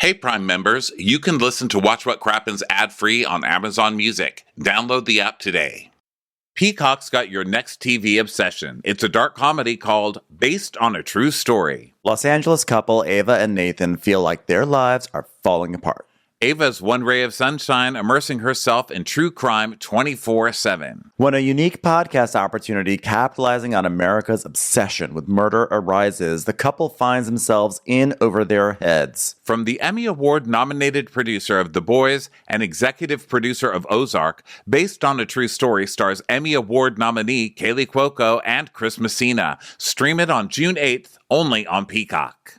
Hey, Prime members, you can listen to Watch What Crappens ad-free on Amazon Music. Download the app today. Peacock's got your next TV obsession. It's a dark comedy called Based on a True Story. Los Angeles couple Ava and Nathan feel like their lives are falling apart. Ava's one ray of sunshine, immersing herself in true crime 24/7. When a unique podcast opportunity capitalizing on America's obsession with murder arises, the couple finds themselves in over their heads. From the Emmy Award-nominated producer of The Boys and executive producer of Ozark, Based on a True Story stars Emmy Award nominee Kaylee Cuoco and Chris Messina. Stream it on June 8th, only on Peacock.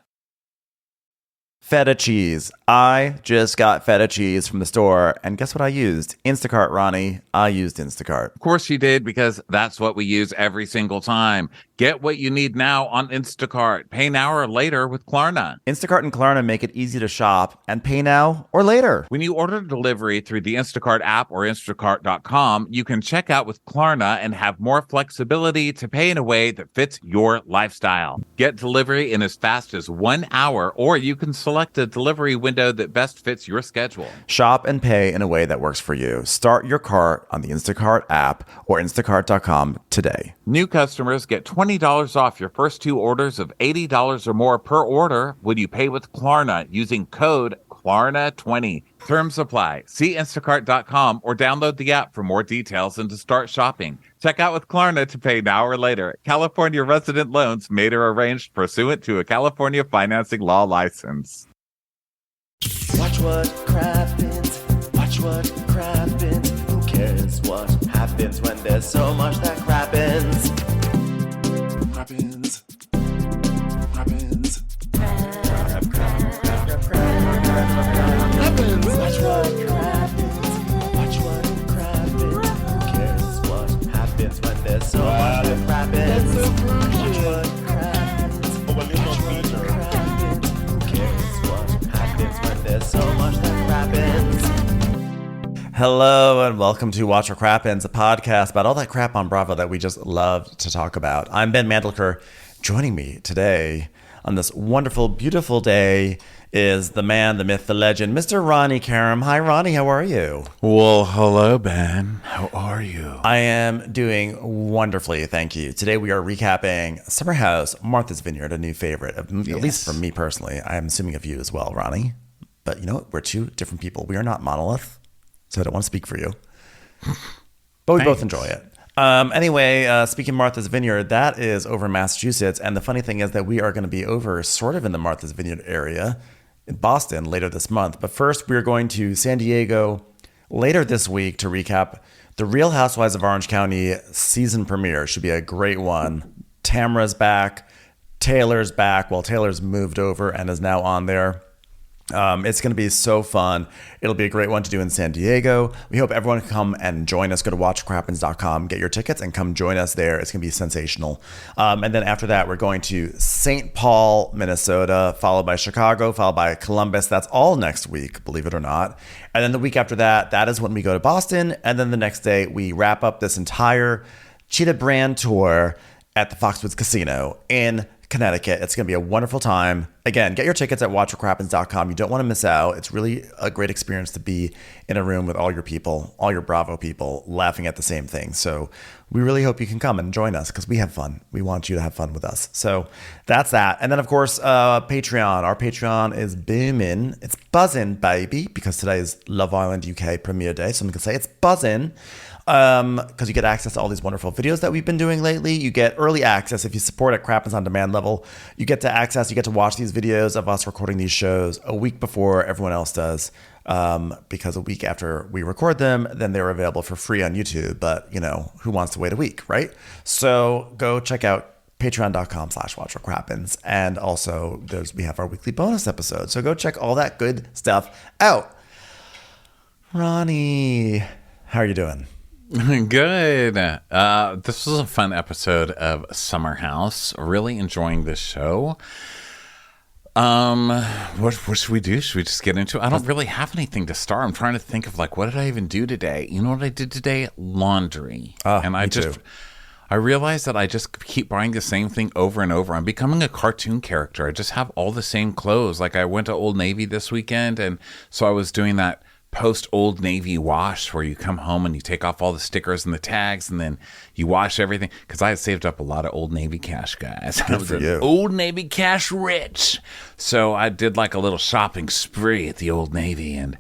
Feta cheese. I just got feta cheese from the store, and guess what I used? Instacart, Ronnie. I used Instacart. Of course you did, because that's what we use every single time. Get what you need now on Instacart. Pay now or later with Klarna. Instacart and Klarna make it easy to shop and pay now or later. When you order delivery through the Instacart app or Instacart.com, you can check out with Klarna and have more flexibility to pay in a way that fits your lifestyle. Get delivery in as fast as 1 hour, or you can select a delivery window that best fits your schedule. Shop and pay in a way that works for you. Start your cart on the Instacart app or Instacart.com today. New customers get $20 off your first 2 orders of $80 or more per order when you pay with Klarna using code Klarna20. Terms apply. See Instacart.com or download the app for more details and to start shopping. Check out with Klarna to pay now or later. California resident loans made or arranged pursuant to a California financing law license. Watch what crappens. Watch what crappens. Who cares what happens when there's so much that crappens? Crappens. Crappens. Crappens. Watch what crappens. Watch what crappens. Who cares what happens when there's so much that crappens? Watch what crappens. Watch what crappens. Who cares what happens when there's so much that crappens? Hello and welcome to Watch What Crappens, a podcast about all that crap on Bravo that we just love to talk about. I'm Ben Mandelker. Joining me today on this wonderful, beautiful day is the man, the myth, the legend, Mr. Ronnie Karam. Hi, Ronnie. How are you? Well, hello, Ben. How are you? I am doing wonderfully, thank you. Today we are recapping Summer House, Martha's Vineyard, a new favorite, at least for me personally. I am assuming of you as well, Ronnie. But you know what? We're two different people. We are not monolith, so I don't want to speak for you. But we both enjoy it. Anyway, speaking of Martha's Vineyard, that is over in Massachusetts. And the funny thing is that we are going to be over sort of in the Martha's Vineyard area in Boston later this month. But first, we're going to San Diego later this week to recap the Real Housewives of Orange County season premiere. Should be a great one. Tamra's back. Taylor's back. Well, Taylor's moved over and is now on there. It's going to be so fun. It'll be a great one to do in San Diego. We hope everyone can come and join us. Go to watchcrappens.com, get your tickets, and come join us there. It's going to be sensational. And then after that, we're going to St. Paul, Minnesota, followed by Chicago, followed by Columbus. That's all next week, believe it or not. And then the week after that, that is when we go to Boston. And then the next day, we wrap up this entire Cheetah Brand tour at the Foxwoods Casino in Connecticut. It's going to be a wonderful time. Again, get your tickets at watchwhatcrappens.com. You don't want to miss out. It's really a great experience to be in a room with all your people, all your Bravo people, laughing at the same thing. So we really hope you can come and join us because we have fun. We want you to have fun with us. So that's that. And then, of course, Patreon. Our Patreon is booming. It's buzzing, baby, because today is Love Island UK premiere day. So I'm going to say it's buzzing. Because you get access to all these wonderful videos that we've been doing lately. You get early access if you support at Crappens on Demand level. You get to watch these videos of us recording these shows a week before everyone else does. Because a week after we record them, then they're available for free on YouTube. But, you know, who wants to wait a week, right? So go check out patreon.com/watchwhatcrappens. And also we have our weekly bonus episode. So go check all that good stuff out. Ronnie, how are you doing? Good. This was a fun episode of Summer House. Really enjoying this show. What should we do? Should we just get into it? I don't really have anything to start. I'm trying to think of what did I even do today? You know what I did today? Laundry. And I just, I realize that I just keep buying the same thing over and over. I'm becoming a cartoon character. I just have all the same clothes. Like I went to Old Navy this weekend, and so I was doing that post Old Navy wash where you come home and you take off all the stickers and the tags and then you wash everything, because I had saved up a lot of Old Navy cash, guys. I was an Old Navy cash rich. So I did like a little shopping spree at the Old Navy, and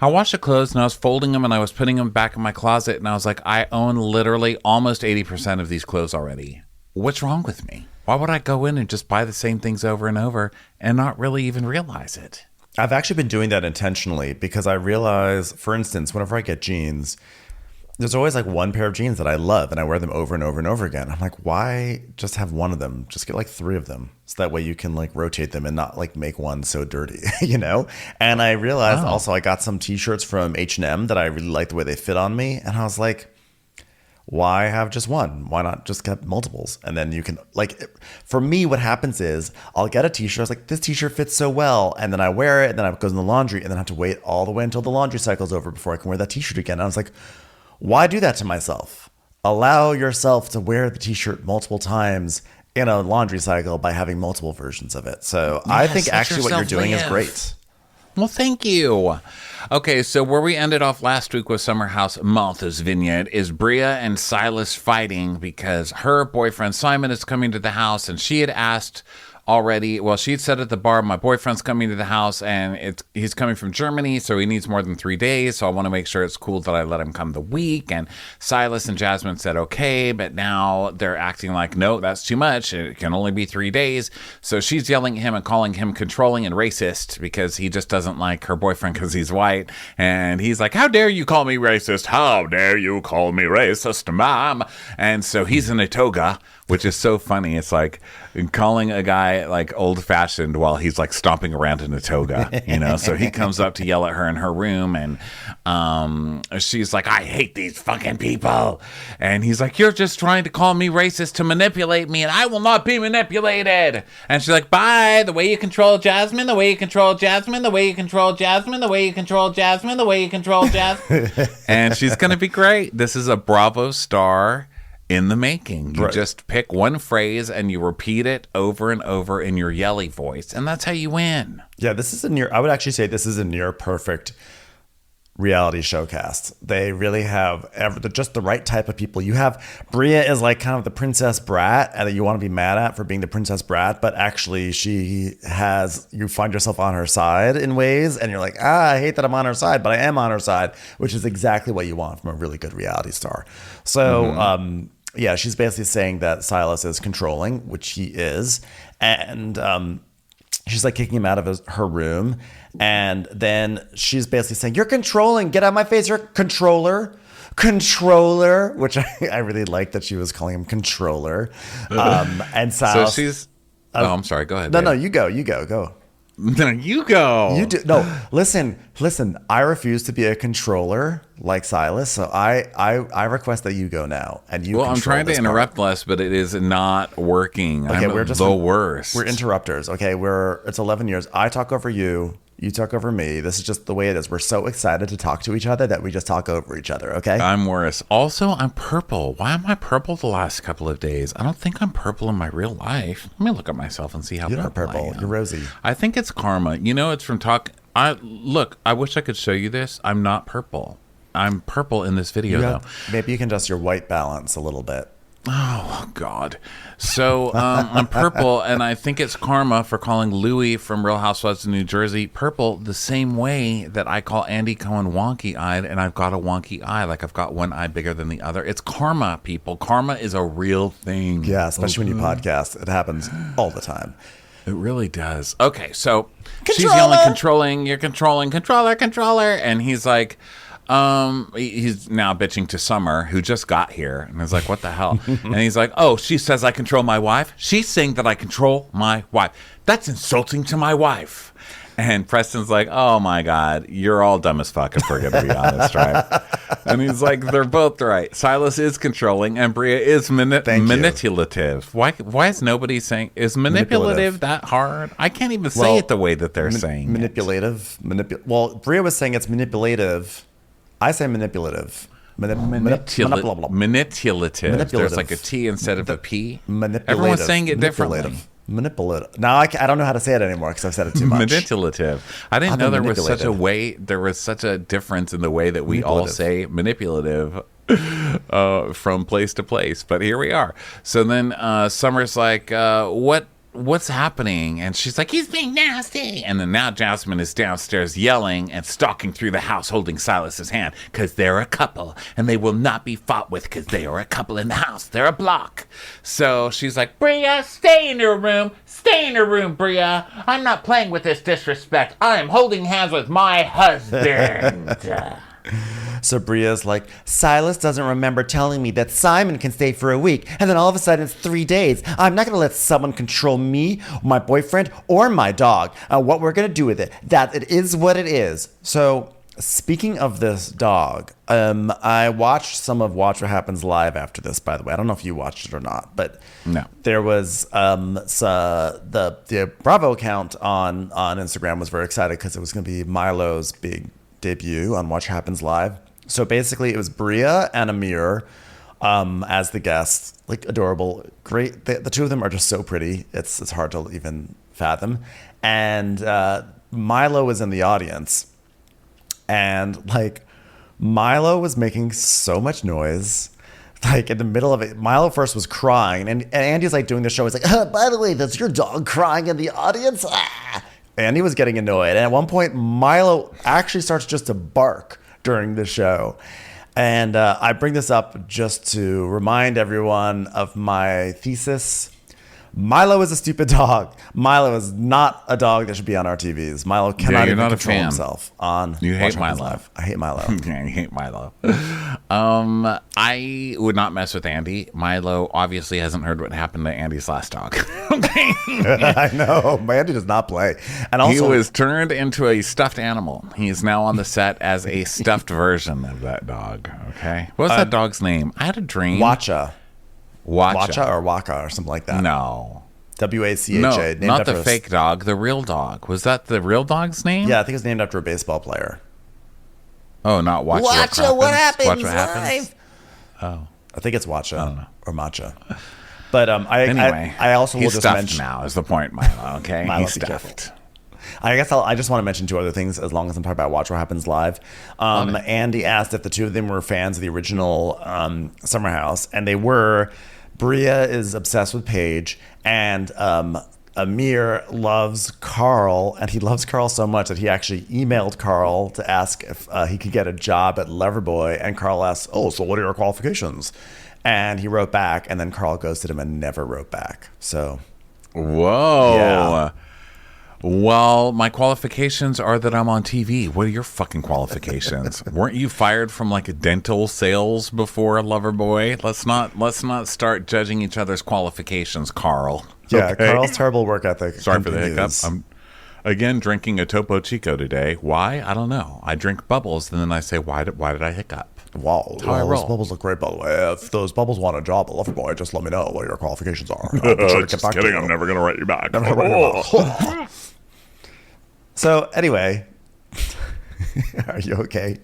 I washed the clothes and I was folding them and I was putting them back in my closet, and I was like, I own literally almost 80% of these clothes already. What's wrong with me? Why would I go in and just buy the same things over and over and not really even realize it? I've actually been doing that intentionally because I realize, for instance, whenever I get jeans, there's always like one pair of jeans that I love and I wear them over and over and over again. I'm like, why just have one of them? Just get like 3 of them. So that way you can like rotate them and not like make one so dirty, you know? And I realized also I got some t-shirts from H&M that I really like the way they fit on me. And I was like, why have just one? Why not just get multiples? And then you can, like, for me, what happens is I'll get a t-shirt. I was like, this t-shirt fits so well. And then I wear it, and then it goes in the laundry, and then I have to wait all the way until the laundry cycle's over before I can wear that t-shirt again. And I was like, why do that to myself? Allow yourself to wear the t-shirt multiple times in a laundry cycle by having multiple versions of it. So I think actually what you're doing is great. Well, thank you. Okay, so where we ended off last week with Summer House Martha's Vineyard is Bria and Silas fighting because her boyfriend Simon is coming to the house, and she had asked already. Well, she had said at the bar, my boyfriend's coming to the house and he's coming from Germany, so he needs more than 3 days. So I want to make sure it's cool that I let him come the week. And Silas and Jasmine said, okay, but now they're acting like, no, that's too much. It can only be 3 days. So she's yelling at him and calling him controlling and racist because he just doesn't like her boyfriend because he's white. And he's like, how dare you call me racist? How dare you call me racist, mom? And so he's in a toga, which is so funny. It's like calling a guy like old fashioned while he's like stomping around in a toga, you know? So he comes up to yell at her in her room, and she's like, I hate these fucking people. And he's like, you're just trying to call me racist to manipulate me, and I will not be manipulated. And she's like, bye. The way you control Jasmine, the way you control Jasmine, the way you control Jasmine, the way you control Jasmine, the way you control Jasmine. And she's going to be great. This is a Bravo star in the making. You just pick one phrase and you repeat it over and over in your yelly voice, and that's how you win. Yeah, this is I would actually say this is a near perfect reality show cast. They really have just the right type of people. You have Bria is like kind of the princess brat that you want to be mad at for being the princess brat, but actually you find yourself on her side in ways, and you're like, I hate that I'm on her side, but I am on her side, which is exactly what you want from a really good reality star. So, yeah, she's basically saying that Silas is controlling, which he is. And she's like kicking him out of her room. And then she's basically saying, you're controlling. Get out of my face. You're a controller. Controller, which I really like that she was calling him controller. And Silas. So she's. I'm sorry. Go ahead. No, you go. No, you go. You do. No, listen. I refuse to be a controller like Silas, so I request that you go now. And you. Well, I'm trying to interrupt less, but it is not working. Okay, we're just the worst. We're interrupters. Okay, it's 11 years. I talk over you. You talk over me. This is just the way it is. We're so excited to talk to each other that we just talk over each other, okay? I'm worse. Also, I'm purple. Why am I purple the last couple of days? I don't think I'm purple in my real life. Let me look at myself and see how You're not purple. You're rosy. I think it's karma. You know, it's from I wish I could show you this. I'm not purple. I'm purple in this video, though. Maybe you can adjust your white balance a little bit. Oh, God. So I'm purple, and I think it's karma for calling Louis from Real Housewives of New Jersey purple the same way that I call Andy Cohen wonky-eyed, and I've got a wonky eye, like I've got one eye bigger than the other. It's karma, people. Karma is a real thing. Yeah, especially when you podcast. It happens all the time. It really does. Okay, so she's yelling, controlling, you're controlling, controller, and he's like... he's now bitching to Summer, who just got here, and is like, what the hell? And he's like, oh, she says I control my wife. She's saying that I control my wife. That's insulting to my wife. And Preston's like, oh my God, you're all dumb as fuck if we're going to be honest, right? And he's like, they're both right. Silas is controlling and Bria is manipulative. Why is nobody saying, is manipulative that hard? I can't even say it the way that they're saying manipulative. Well, Bria was saying it's manipulative. I say manipulative. Manipulative. There's like a T instead of a P. Manipulative. Everyone's saying it differently. Manipulative. Now I don't know how to say it anymore because I've said it too much. Manipulative. I didn't know there was such a difference in the way that we all say manipulative from place to place. But here we are. So then Summer's like, what's happening? And she's like, he's being nasty. And then now Jasmine is downstairs yelling and stalking through the house holding Silas's hand because they're a couple and they will not be fought with because they are a couple in the house. They're a block. So she's like, Bria, stay in your room. Stay in your room, Bria. I'm not playing with this disrespect. I am holding hands with my husband. So Bria's like, Silas doesn't remember telling me that Simon can stay for a week, and then all of a sudden it's 3 days. I'm not going to let someone control me, my boyfriend, or my dog. What we're going to do with it, that it is what it is. So speaking of this dog, I watched some of Watch What Happens Live after this, by the way. I don't know if you watched it or not, but no. There was the Bravo account on Instagram was very excited because it was going to be Milo's big debut on Watch Happens Live. So basically it was Bria and Amir as the guests, like adorable, great. The two of them are just so pretty. It's hard to even fathom. And Milo was in the audience, and like Milo was making so much noise. Like in the middle of it, Milo first was crying, and Andy's like doing the show. He's like, by the way, that's your dog crying in the audience. Andy was getting annoyed. And at one point, Milo actually starts just to bark during the show. And I bring this up just to remind everyone of my thesis. Milo is a stupid dog. Milo is not a dog that should be on our TVs. Milo cannot even control himself on You hate Milo. Live. I hate Milo. Yeah, you hate Milo. I would not mess with Andy. Milo obviously hasn't heard what happened to Andy's last dog. Okay. I know. Andy does not play. And also, he was turned into a stuffed animal. He is now on the set as a stuffed version of that dog. Okay. What was that dog's name? I had a dream. Wacha Wacha or Waka or something like that. No. Wacha. No, named not after the fake dog, the real dog. Was that the real dog's name? Yeah, I think it's named after a baseball player. Oh, not Watcha. What happens? Watch what happens. Oh, I think it's Wacha or Matcha. But anyway, I also will he's just stuffed mention now is the point, Milo. Okay, Milo, he's be stuffed. I guess I just want to mention two other things as long as I'm talking about Watch What Happens Live. Andy asked if the two of them were fans of the original Summer House, and they were. Bria is obsessed with Paige, and Amir loves Carl, and he loves Carl so much that he actually emailed Carl to ask if he could get a job at Loverboy, and Carl asked, oh, so what are your qualifications? And he wrote back, and then Carl ghosted him and never wrote back. So, whoa. Yeah. Well, my qualifications are that I'm on TV. What are your fucking qualifications? Weren't you fired from like a dental sales before Loverboy? Let's not start judging each other's qualifications, Carl. Yeah, Okay? Carl's terrible work ethic. Sorry for the hiccup. I'm again drinking a Topo Chico today. Why? I don't know. I drink bubbles, and then I say, why did I hiccup? Wow, How I those roll. bubbles look great, by the way. If those bubbles want a job at Loverboy, just let me know what your qualifications are. Just kidding. I'm never going to write you back. So, anyway, are you okay?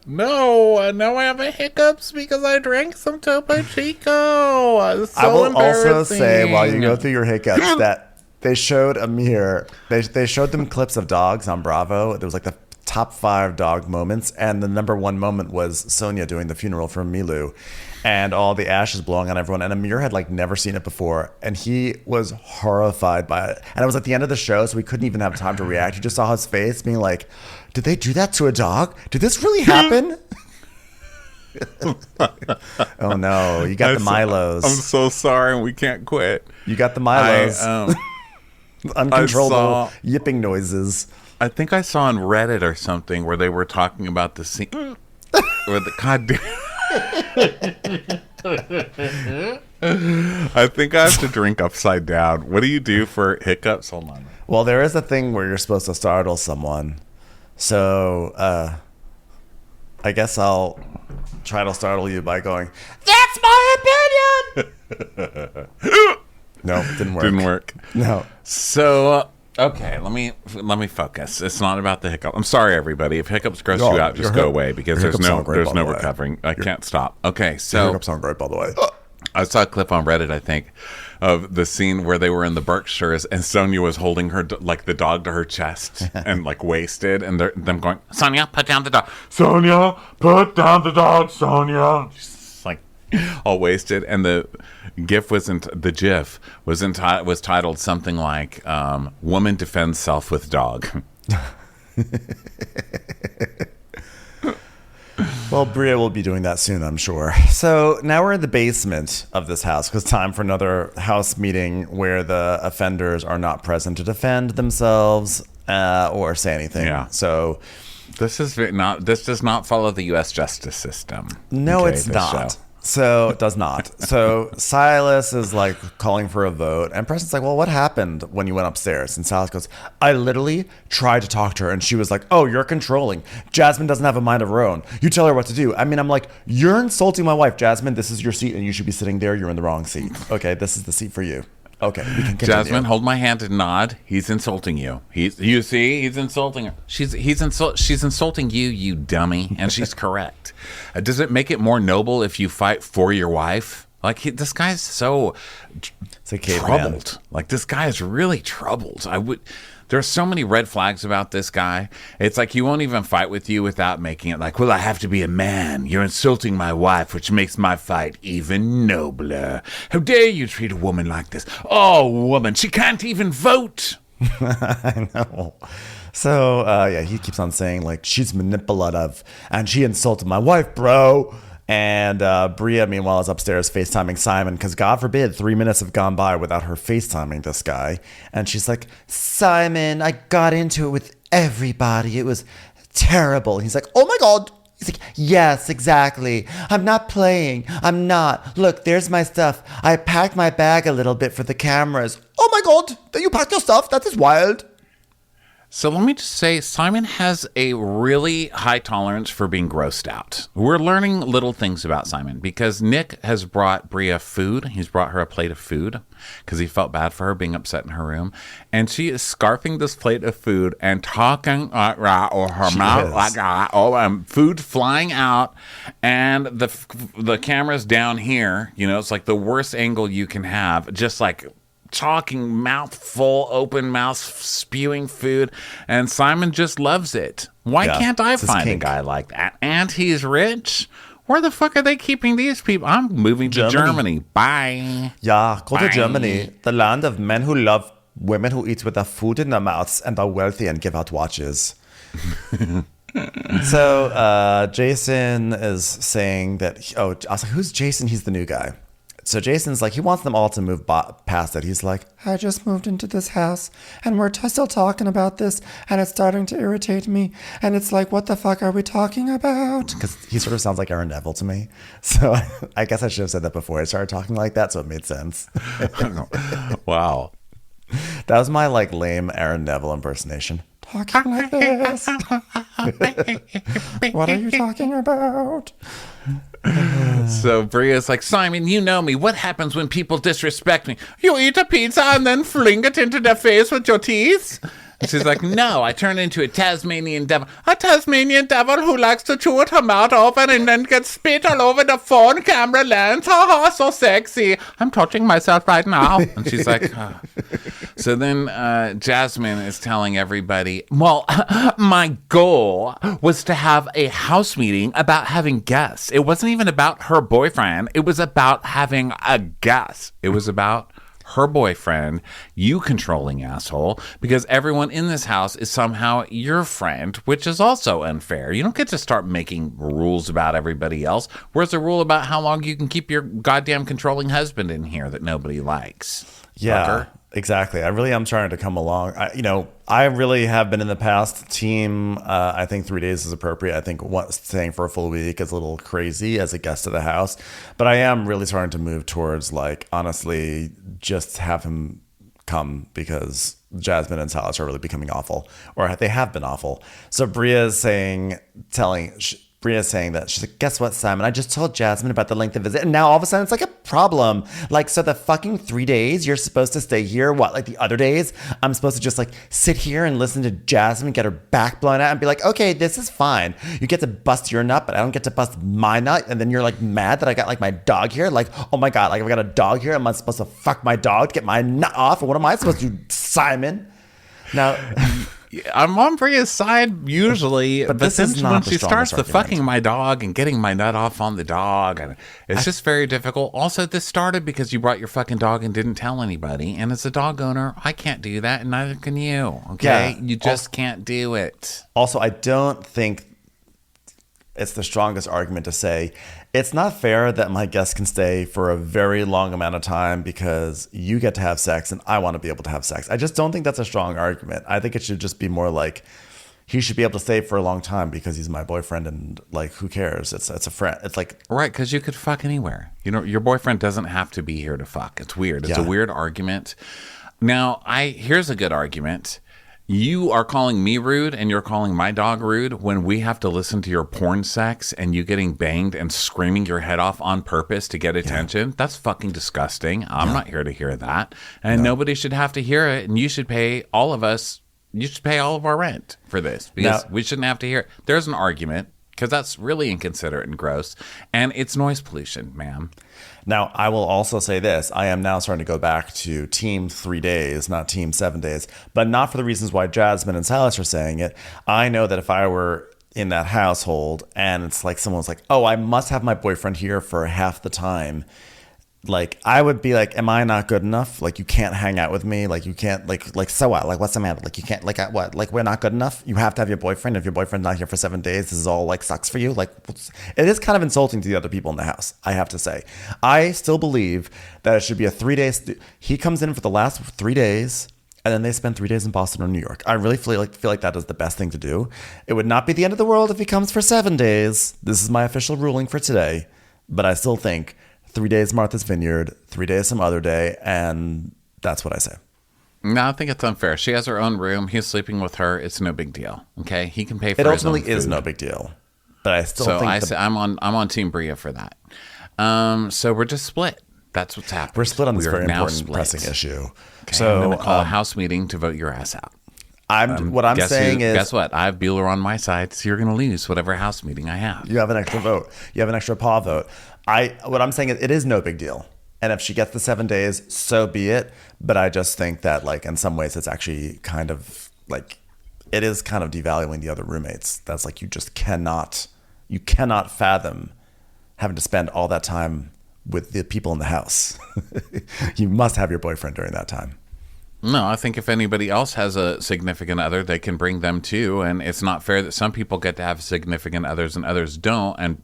No, now I have a hiccups because I drank some Topo Chico. So I will also embarrassing. say, while you go through your hiccups, that they showed Amir, they showed them clips of dogs on Bravo. There was like the top 5 dog moments, and the number 1 moment was Sonia doing the funeral for Milu, and all the ashes blowing on everyone. And Amir had like never seen it before, and he was horrified by it. And it was at the end of the show, so we couldn't even have time to react. You just saw his face being like, did they do that to a dog? Did this really happen? Oh no, you got the Milos. I'm so sorry, we can't quit. You got the Milos. Uncontrollable yipping noises. I think I saw on Reddit or something where they were talking about the scene where the goddamn. I think I have to drink upside down. What do you do for hiccups? Hold on. Well, there is a thing where you're supposed to startle someone. So, I guess I'll try to startle you by going, that's my opinion! No, didn't work. Didn't work. No. So, Okay, let me focus. It's not about the hiccup. I'm sorry, everybody. If hiccups gross No, you out, just your go hic- away because your there's hiccups no sound great, there's by no the way. recovering. I can't stop. Okay, Your so hiccups sound great, by the way. I saw a clip on Reddit, I think, of the scene where they were in the Berkshires and Sonia was holding her like the dog to her chest and like wasted, and them going, Sonia, put down the dog. Sonia, put down the dog. Sonia. She's like all wasted, and the GIF was titled something like "Woman defends self with dog." Well, Bria will be doing that soon, I'm sure. So now we're in the basement of this house because time for another house meeting where the offenders are not present to defend themselves or say anything. Yeah. So This does not follow the U.S. justice system. no, Okay, it's this not. show. So it does not. So Silas is like calling for a vote, and Preston's like, "Well, what happened when you went upstairs?" And Silas goes, "I literally tried to talk to her, and she was like, 'Oh, you're controlling. Jasmine doesn't have a mind of her own. You tell her what to do.' I mean, I'm like, you're insulting my wife, Jasmine. This is your seat, and you should be sitting there. You're in the wrong seat. Okay, this is the seat for you. Okay, we can continue." Jasmine, hold my hand and nod. He's insulting you. He's insulting her. She's insulting you, you dummy, and she's correct. Does it make it more noble if you fight for your wife? Like this guy's so It's a caveman. troubled. Like this guy is really troubled. There's so many red flags about this guy. It's like he won't even fight with you without making it like, well, I have to be a man. You're insulting my wife, which makes my fight even nobler. How dare you treat a woman like this? Oh, woman, she can't even vote. I know. So, yeah, he keeps on saying, like, she's manipulative and she insulted my wife, bro. And Bria, meanwhile, is upstairs FaceTiming Simon because, God forbid, 3 minutes have gone by without her FaceTiming this guy. And she's like, "Simon, I got into it with everybody. It was terrible." And he's like, "Oh my God." He's like, "Yes, exactly. I'm not playing. I'm not. Look, there's my stuff. I packed my bag a little bit for the cameras." "Oh my God, you packed your stuff? That is wild." So let me just say, Simon has a really high tolerance for being grossed out. We're learning little things about Simon because Nick has brought Bria food. He's brought her a plate of food because he felt bad for her being upset in her room. And she is scarfing this plate of food and talking or her mouth like food flying out, and the camera's down here. You know, it's like the worst angle you can have, just like talking, mouth full, open mouth, spewing food, and Simon just loves it. Why can't I find a guy like that? And he's rich. Where the fuck are they keeping these people? I'm moving to Germany. Bye. Yeah, go Bye. to Germany, the land of men who love women who eat with their food in their mouths and are wealthy and give out watches. So Jason is saying that, I was like, who's Jason? He's the new guy. So Jason's like, he wants them all to move past it. He's like, "I just moved into this house and we're still talking about this and it's starting to irritate me. And it's like, what the fuck are we talking about?" Because he sort of sounds like Aaron Neville to me. So I guess I should have said that before I started talking like that, so it made sense. Wow. That was my like lame Aaron Neville impersonation. Talking like this. What are you talking about? So Bria's like, "Simon, you know me. What happens when people disrespect me? You eat a pizza and then fling it into their face with your teeth?" And she's like, "No, I turn into a Tasmanian devil. A Tasmanian devil who likes to chew with her mouth open and then gets spit all over the phone camera lens. Ha ha, so sexy. I'm touching myself right now." And she's like, "Ah." So then Jasmine is telling everybody, "Well, my goal was to have a house meeting about having guests. It wasn't even about her boyfriend. It was about having a guest. It was about her boyfriend, you controlling asshole, because everyone in this house is somehow your friend, which is also unfair. You don't get to start making rules about everybody else. Where's the rule about how long you can keep your goddamn controlling husband in here that nobody likes?" Yeah, Fucker. exactly. I really am trying to come along. I really have been in the past team. I think 3 days is appropriate. I think staying for a full week is a little crazy as a guest of the house. But I am really starting to move towards, like, honestly, just have him come because Jasmine and Silas are really becoming awful, or they have been awful. So Bria is Bria's saying that. She's like, guess what, Simon? I just told Jasmine about the length of visit. And now all of a sudden it's like a problem. Like, so the fucking 3 days you're supposed to stay here, what, like the other days, I'm supposed to just like sit here and listen to Jasmine get her back blown out and be like, okay, this is fine. You get to bust your nut, but I don't get to bust my nut. And then you're like mad that I got like my dog here. Like, oh my God, like I've got a dog here. Am I supposed to fuck my dog to get my nut off? Or what am I supposed to do, Simon? Now... I'm on Bria's side usually, but this then is not when the she starts strongest the argument. fucking my dog and getting my nut off on the dog, and it's just very difficult. Also, this started because you brought your fucking dog and didn't tell anybody. And as a dog owner, I can't do that, and neither can you. Okay, Yeah. you just can't do it. Also, I don't think it's the strongest argument to say it's not fair that my guest can stay for a very long amount of time because you get to have sex and I want to be able to have sex. I just don't think that's a strong argument. I think it should just be more like he should be able to stay for a long time because he's my boyfriend and like who cares? It's a friend. It's like Right, because you could fuck anywhere. You know, your boyfriend doesn't have to be here to fuck. It's weird. It's a weird argument. Now, here's a good argument. You are calling me rude and you're calling my dog rude when we have to listen to your porn sex and you getting banged and screaming your head off on purpose to get attention. That's fucking disgusting. I'm not here to hear that. And nobody should have to hear it. And you should pay all of us, you should pay all of our rent for this because we shouldn't have to hear it. There's an argument because that's really inconsiderate and gross. And it's noise pollution, ma'am. Now, I will also say this. I am now starting to go back to team 3 days, not team 7 days, but not for the reasons why Jasmine and Silas are saying it. I know that if I were in that household and it's like someone's like, oh, I must have my boyfriend here for half the time. Like, I would be like, am I not good enough? Like, you can't hang out with me. Like, you can't, like, so what? Like, what's the matter? Like, you can't, like, what? Like, we're not good enough? You have to have your boyfriend. If your boyfriend's not here for 7 days, this is all, like, sucks for you. Like, it is kind of insulting to the other people in the house, I have to say. I still believe that it should be a 3 days. He comes in for the last 3 days, and then they spend 3 days in Boston or New York. I really feel like that is the best thing to do. It would not be the end of the world if he comes for 7 days. This is my official ruling for today. But I still think 3 days Martha's Vineyard, 3 days some other day, and that's what I say. No, I think it's unfair. She has her own room. He's sleeping with her. It's no big deal. Okay, he can pay for. It his own ultimately is food. no big deal, but I still So think I'm on Team Bria for that. So we're just split. That's what's happened. we're split on this We are very now important, split. pressing issue. Okay, So I'm going to call a house meeting to vote your ass out. what I'm saying is, guess what? I have Bueller on my side, so you're going to lose whatever house meeting I have. you have an extra vote. You have an extra paw vote. What I'm saying is, it is no big deal. And if she gets the 7 days, so be it. But I just think that, like, in some ways, it's actually kind of like it is kind of devaluing the other roommates. That's like you cannot fathom having to spend all that time with the people in the house. You must have your boyfriend during that time. No, I think if anybody else has a significant other, they can bring them too. And it's not fair that some people get to have significant others and others don't. And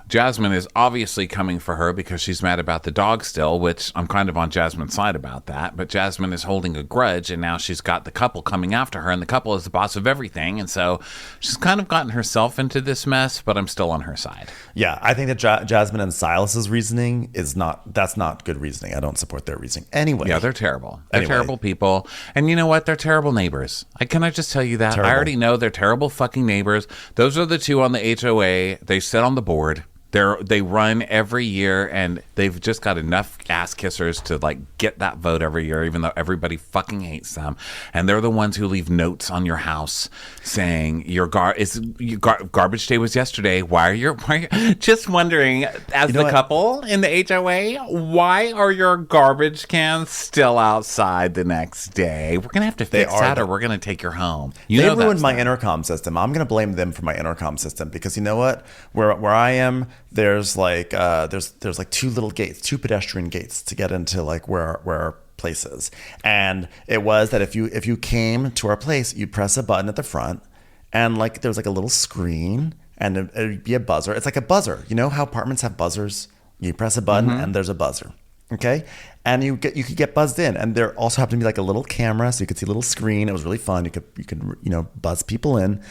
Jasmine is obviously coming for her because she's mad about the dog still, which I'm kind of on Jasmine's side about that. But Jasmine is holding a grudge, and now she's got the couple coming after her, and the couple is the boss of everything. And so she's kind of gotten herself into this mess, but I'm still on her side. Yeah, I think that Jasmine and Silas's reasoning that's not good reasoning. I don't support their reasoning. Anyway. Yeah, they're terrible. They're Anyway. terrible people. And you know what? They're terrible neighbors. Can I just tell you that? Terrible. I already know they're terrible fucking neighbors. Those are the two on the HOA. They sit on the board. They run every year, and they've just got enough ass kissers to like get that vote every year, even though everybody fucking hates them. And they're the ones who leave notes on your house saying garbage day was yesterday. Why are you just wondering, as You know the what? couple in the HOA, why are your garbage cans still outside the next day? We're gonna have to fix are that, the- or we're gonna take your home. They ruined that's my them. intercom system. I'm going to blame them for my intercom system because you know what? Where I am, there's like there's like two pedestrian gates to get into like where our place is. And it was that if you came to our place, you'd press a button at the front, and like there's like a little screen, and it'd be a buzzer. It's like a buzzer. You know how apartments have buzzers? You press a button and there's a buzzer. Okay, and you could get buzzed in, and there also happened to be like a little camera, so you could see a little screen. It was really fun. You could buzz people in.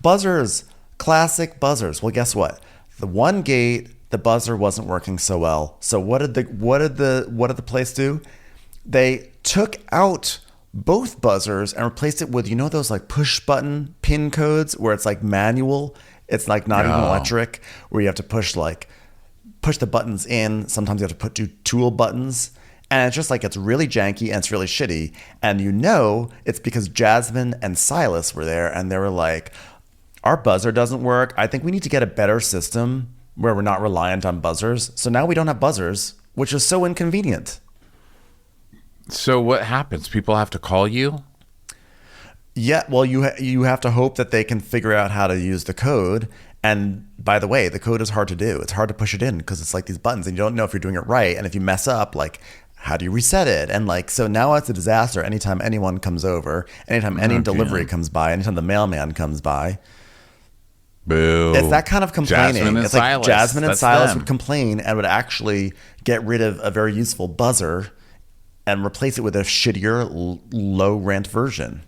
Buzzers, classic buzzers. Well, guess what? The one gate, the buzzer wasn't working so well. So what did the place do? They took out both buzzers and replaced it with those like push button pin codes where it's like manual. It's like not even electric, where you have to push the buttons in. Sometimes you have to put two tool buttons. And it's just like, it's really janky and it's really shitty. And you know it's because Jasmine and Silas were there and they were like, our buzzer doesn't work. I think we need to get a better system where we're not reliant on buzzers. So now we don't have buzzers, which is so inconvenient. So what happens? People have to call you? Yeah, well, you have to hope that they can figure out how to use the code. And by the way, the code is hard to do. It's hard to push it in because it's like these buttons and you don't know if you're doing it right. And if you mess up, like, how do you reset it? And like, so now it's a disaster anytime anyone comes over, anytime any delivery comes by, anytime the mailman comes by. Boo. It's that kind of complaining. It's like Jasmine and Silas would complain and would actually get rid of a very useful buzzer and replace it with a shittier, low rent version.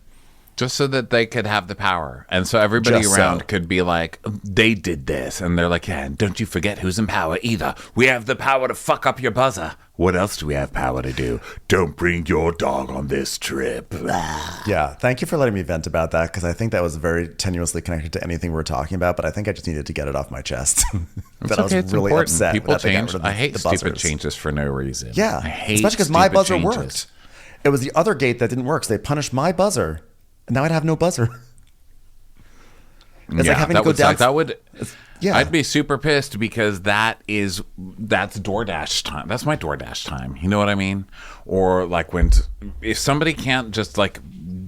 Just so that they could have the power. And so everybody around could be like, they did this. And they're like, yeah, and don't you forget who's in power either. We have the power to fuck up your buzzer. What else do we have power to do? Don't bring your dog on this trip. Yeah, thank you for letting me vent about that, because I think that was very tenuously connected to anything we're talking about, but I think I just needed to get it off my chest. That I was really important. Upset. People change. I hate stupid changes for no reason. Yeah, I hate especially because my buzzer changes. worked. It was the other gate that didn't work, so they punished my buzzer. And now I'd have no buzzer. It's like having to go down. Yeah, I'd be super pissed because that's DoorDash time. That's my DoorDash time. You know what I mean? Or like if somebody can't just like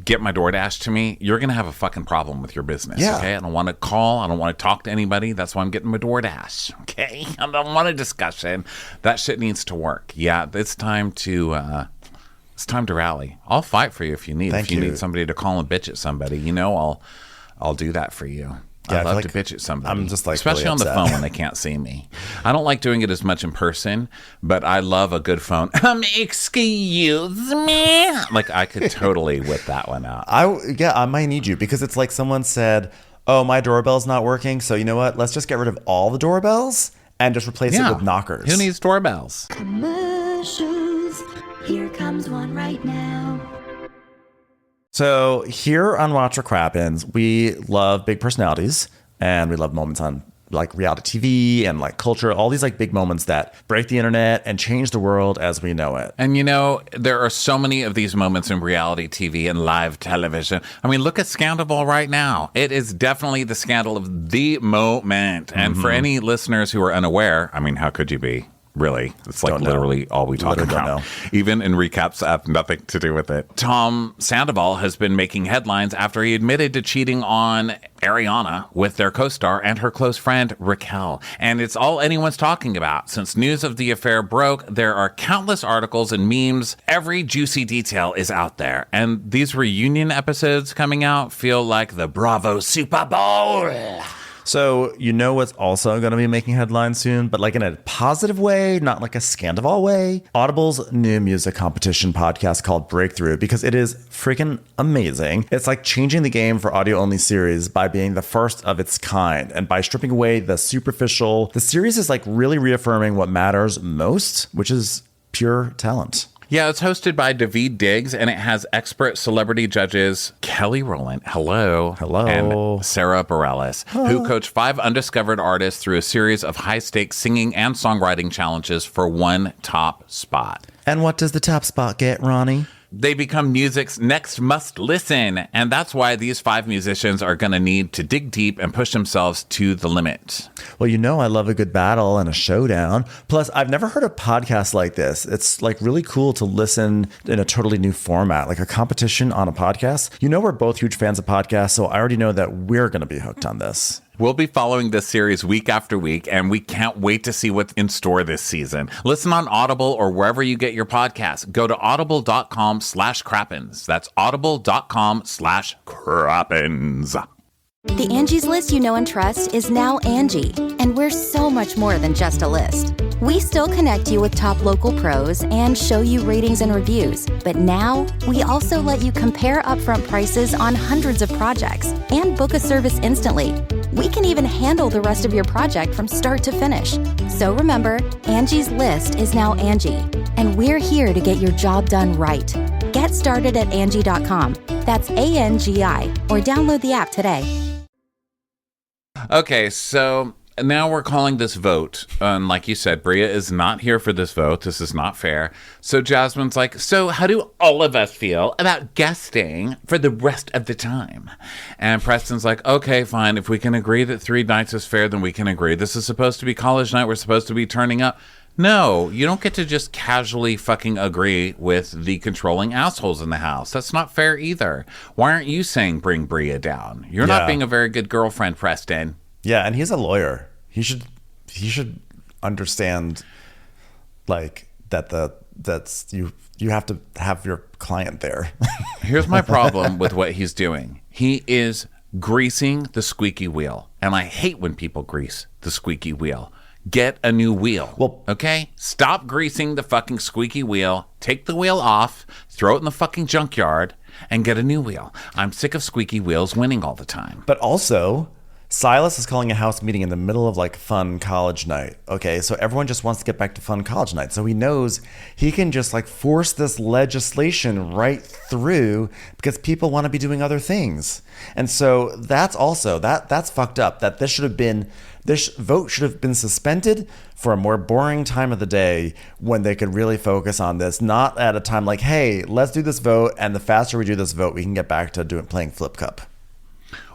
get my DoorDash to me, you're going to have a fucking problem with your business. Yeah. Okay. I don't want to call. I don't want to talk to anybody. That's why I'm getting my DoorDash. Okay. I don't want a discussion. That shit needs to work. Yeah. It's time to rally. I'll fight for you if you need. Thank you. Need somebody to call and bitch at somebody, you know, I'll do that for you. Yeah, I love to bitch at somebody. I'm just like, especially really on the phone when they can't see me. I don't like doing it as much in person, but I love a good phone. Excuse me. Like I could totally whip that one out. I might need you, because it's like someone said, "Oh, my doorbell's not working, so you know what? Let's just get rid of all the doorbells and just replace it with knockers." Who needs doorbells? Commercials. Here comes one right now. So here on Watch What Crappens, we love big personalities and we love moments on like reality TV and like culture, all these like big moments that break the internet and change the world as we know it. And you know, there are so many of these moments in reality TV and live television. I mean, look at Scandal right now. It is definitely the scandal of the moment. And for any listeners who are unaware, I mean, how could you be? Really, it's like literally all we talk about. Even in recaps have nothing to do with it. Tom Sandoval has been making headlines after he admitted to cheating on Ariana with their co-star and her close friend Raquel. And it's all anyone's talking about. Since news of the affair broke, there are countless articles and memes. Every juicy detail is out there. And these reunion episodes coming out feel like the Bravo Super Bowl. So you know what's also going to be making headlines soon, but like in a positive way, not like a Scandival way? Audible's new music competition podcast called Breakthrough, because it is freaking amazing. It's like changing the game for audio-only series by being the first of its kind and by stripping away the superficial. The series is like really reaffirming what matters most, which is pure talent. Yeah, it's hosted by Daveed Diggs, and it has expert celebrity judges Kelly Rowland, hello, and Sarah Bareilles, who coach 5 undiscovered artists through a series of high-stakes singing and songwriting challenges for one top spot. And what does the top spot get, Ronnie? They become music's next must listen. And that's why these 5 musicians are going to need to dig deep and push themselves to the limit. Well, you know, I love a good battle and a showdown. Plus, I've never heard a podcast like this. It's like really cool to listen in a totally new format, like a competition on a podcast. You know, we're both huge fans of podcasts, so I already know that we're going to be hooked on this. We'll be following this series week after week, and we can't wait to see what's in store this season. Listen on Audible or wherever you get your podcasts. Go to audible.com/crappens. That's audible.com/crappens. The Angie's List you know and trust is now Angie, and we're so much more than just a list. We still connect you with top local pros and show you ratings and reviews, but now we also let you compare upfront prices on hundreds of projects and book a service instantly. We can even handle the rest of your project from start to finish. So remember, Angie's List is now Angie, and we're here to get your job done right. Get started at Angie.com. That's ANGI, or download the app today. Okay, so now we're calling this vote. And like you said, Bria is not here for this vote. This is not fair. So Jasmine's like, so how do all of us feel about guesting for the rest of the time? And Preston's like, okay, fine. If we can agree that 3 nights is fair, then we can agree. This is supposed to be college night. We're supposed to be turning up. No, you don't get to just casually fucking agree with the controlling assholes in the house. That's not fair either. Why aren't you saying bring Bria down? You're not being a very good girlfriend, Preston. Yeah, and he's a lawyer. He should understand, like, that's you have to have your client there. Here's my problem with what he's doing. He is greasing the squeaky wheel, and I hate when people grease the squeaky wheel. Get a new wheel. Well, okay? Stop greasing the fucking squeaky wheel. Take the wheel off, throw it in the fucking junkyard, and get a new wheel. I'm sick of squeaky wheels winning all the time. But also, Silas is calling a house meeting in the middle of like fun college night. Okay, so everyone just wants to get back to fun college night. So he knows he can just like force this legislation right through because people want to be doing other things. And so that's also that's fucked up. That this vote should have been suspended for a more boring time of the day when they could really focus on this, not at a time like, hey, let's do this vote, and the faster we do this vote, we can get back to playing Flip Cup.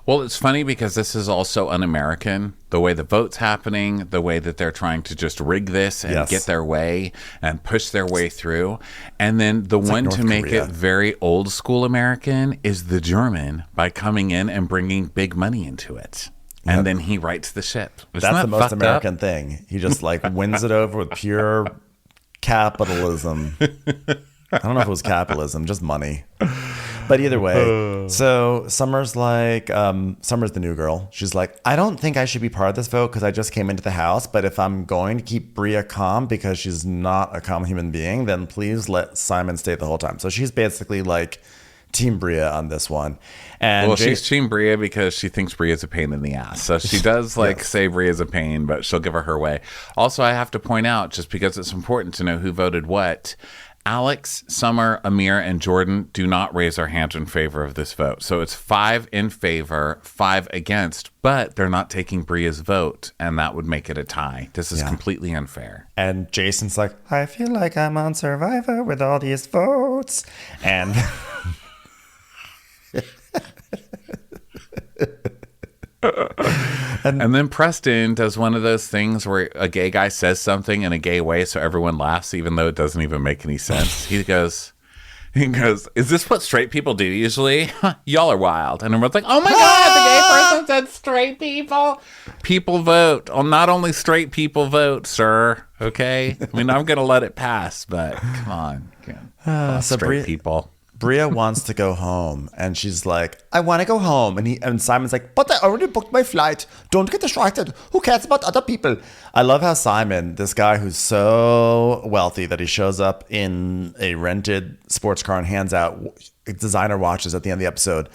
Well, it's funny because this is also un-American. The way the vote's happening, the way that they're trying to just rig this and get their way and push their way through. And then the one to make it very old school American is the German by coming in and bringing big money into it. And then he writes the ship. That's the most American thing. He just like wins it over with pure capitalism. I don't know if it was capitalism, just money. But either way, so Summer's like, Summer's the new girl. She's like, I don't think I should be part of this vote because I just came into the house. But if I'm going to keep Bria calm because she's not a calm human being, then please let Simon stay the whole time. So she's basically like Team Bria on this one. And she's Team Bria because she thinks Bria's a pain in the ass. So she does say Bria's a pain, but she'll give her way. Also, I have to point out, just because it's important to know who voted what, Alex, Summer, Amir, and Jordan do not raise their hands in favor of this vote. So it's 5 in favor, 5 against, but they're not taking Bria's vote, and that would make it a tie. This is completely unfair. And Jason's like, I feel like I'm on Survivor with all these votes. And and then Preston does one of those things where a gay guy says something in a gay way so everyone laughs even though it doesn't even make any sense. He goes, is this what straight people do usually? Y'all are wild. And everyone's like, oh my God, the gay person said straight people. People vote. Oh, not only straight people vote, sir. Okay? I mean, I'm going to let it pass, but come on. Straight people. Bria wants to go home, and she's like, I want to go home. And Simon's like, but I already booked my flight. Don't get distracted. Who cares about other people? I love how Simon, this guy who's so wealthy that he shows up in a rented sports car and hands out designer watches at the end of the episode,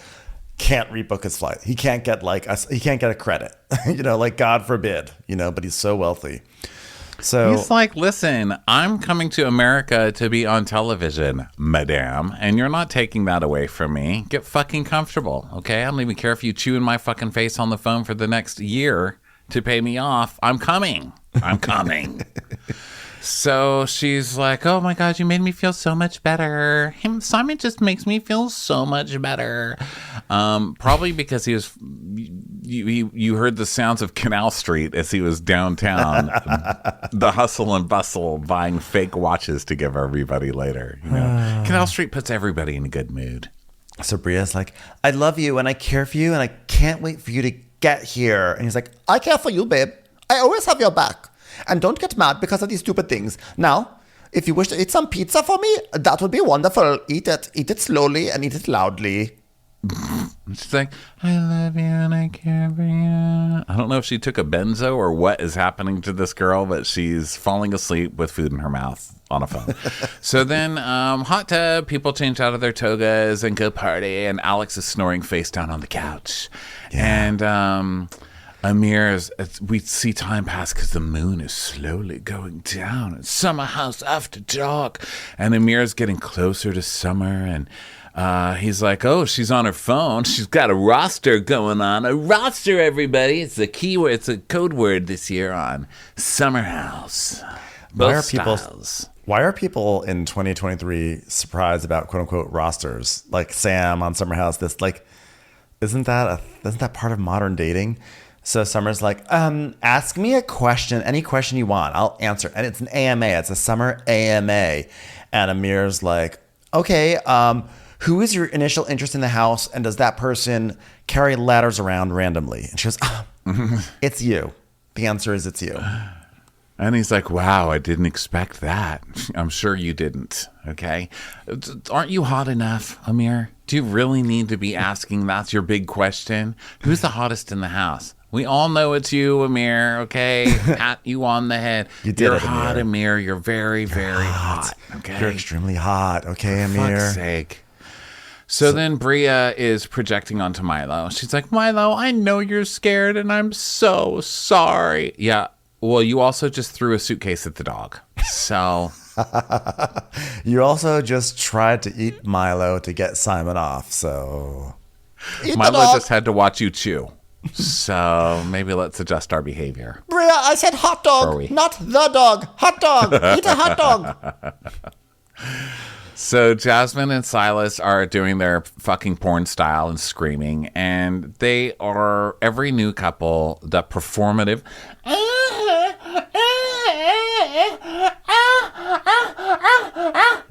can't rebook his flight. He can't get he can't get a credit, like God forbid, but he's so wealthy. So he's like, listen, I'm coming to America to be on television, madame, and you're not taking that away from me. Get fucking comfortable, okay? I don't even care if you chew in my fucking face on the phone for the next year to pay me off. I'm coming. So she's like, oh my God, you made me feel so much better. Simon just makes me feel so much better. Probably because you heard the sounds of Canal Street as he was downtown, the hustle and bustle, buying fake watches to give everybody later. Canal Street puts everybody in a good mood. So Bria's like, I love you and I care for you and I can't wait for you to get here. And he's like, I care for you, babe. I always have your back. And don't get mad because of these stupid things. Now, if you wish to eat some pizza for me, that would be wonderful. Eat it. Eat it slowly and eat it loudly. She's like, I love you and I care for you. I don't know if she took a benzo or what is happening to this girl, but she's falling asleep with food in her mouth on a phone. So then hot tub, people change out of their togas and go party, and Alex is snoring face down on the couch. Yeah. And Amir's, we see time pass because the moon is slowly going down. It's summer house after dark. And Amir's getting closer to Summer, and He's like, oh, she's on her phone. She's got a roster going on. A roster, everybody. It's a keyword. It's a code word this year on Summer House. Both styles. Why are people in 2023 surprised about quote unquote rosters? Like Sam on Summer House. This like, isn't that part of modern dating? So Summer's like, ask me a question, any question you want, I'll answer. And it's an AMA. It's a Summer AMA. And Amir's like, okay, who is your initial interest in the house, and does that person carry ladders around randomly? And she goes, it's you. The answer is it's you. And he's like, wow, I didn't expect that. I'm sure you didn't. Okay. Aren't you hot enough, Amir? Do you really need to be asking? That's your big question. Who's the hottest in the house? We all know it's you, Amir. Okay. Pat you on the head. You're hot, Amir. You're very, very hot. Okay. You're extremely hot. Okay, Amir. For fuck's sake. So then Bria is projecting onto Milo. She's like, Milo, I know you're scared and I'm so sorry. Yeah. Well, you also just threw a suitcase at the dog. So you also just tried to eat Milo to get Simon off. So Milo just had to watch you chew. So maybe let's adjust our behavior. Bria, I said hot dog, not the dog. Hot dog. Eat a hot dog. So Jasmine and Silas are doing their fucking porn style and screaming, and they are every new couple, the performative.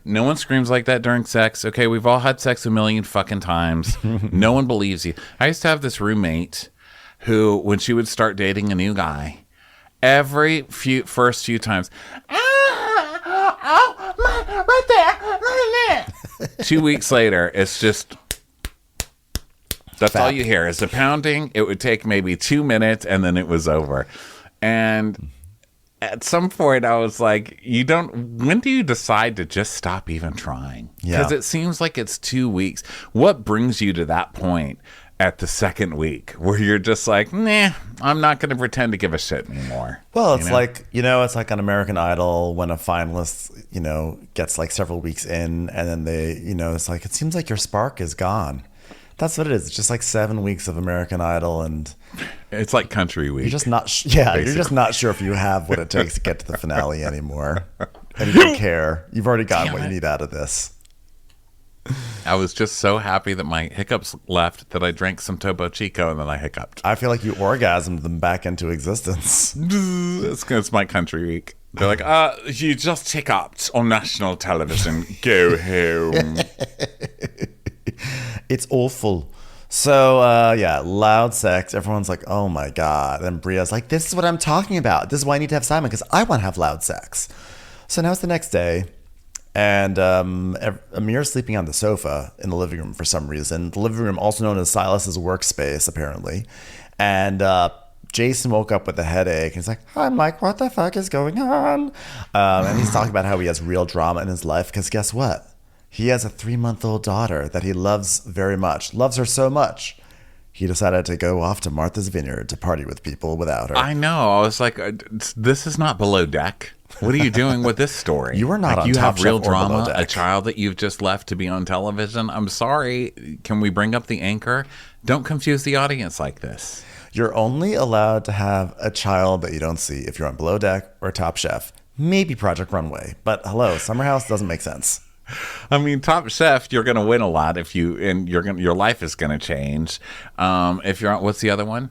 No one screams like that during sex. Okay, we've all had sex a million fucking times. No one believes you. I used to have this roommate who, when she would start dating a new guy, first few times, right there. 2 weeks later, it's just, that's all you hear is the pounding. It would take maybe 2 minutes and then it was over. And at some point I was like, when do you decide to just stop even trying? Because it seems like it's 2 weeks. What brings you to that point at the second week where you're just like, nah, I'm not going to pretend to give a shit anymore? Well, it's like, it's like on American Idol when a finalist, gets like several weeks in and then they, it's like, it seems like your spark is gone. That's what it is. It's just like 7 weeks of American Idol, and it's like Country Week. You're just not, you're just not sure if you have what it takes to get to the finale anymore, and you don't care. You've already gotten what you need out of this. I was just so happy that my hiccups left that I drank some Topo Chico and then I hiccuped. I feel like you orgasmed them back into existence. It's my Country Week. They're like, you just hiccuped on national television. Go home. It's awful. So, loud sex. Everyone's like, oh my God. And Bria's like, this is what I'm talking about. This is why I need to have Simon, because I want to have loud sex. So now it's the next day. And Amir's sleeping on the sofa in the living room for some reason. The living room, also known as Silas's workspace, apparently. And Jason woke up with a headache. He's like, I'm like, what the fuck is going on? And he's talking about how he has real drama in his life, because guess what? He has a 3-month-old daughter that he loves very much. Loves her so much. He decided to go off to Martha's Vineyard to party with people without her. I know. I was like, this is not Below Deck. What are you doing with this story? You are not on you Top have real Chef or drama, Below Deck. a child that you've just left to be on television. I'm sorry. Can we bring up the anchor? Don't confuse the audience like this. You're only allowed to have a child that you don't see if you're on Below Deck or Top Chef. Maybe Project Runway. But hello, Summer House doesn't make sense. I mean, Top Chef, you're going to win a lot your life is going to change. If you're on, what's the other one?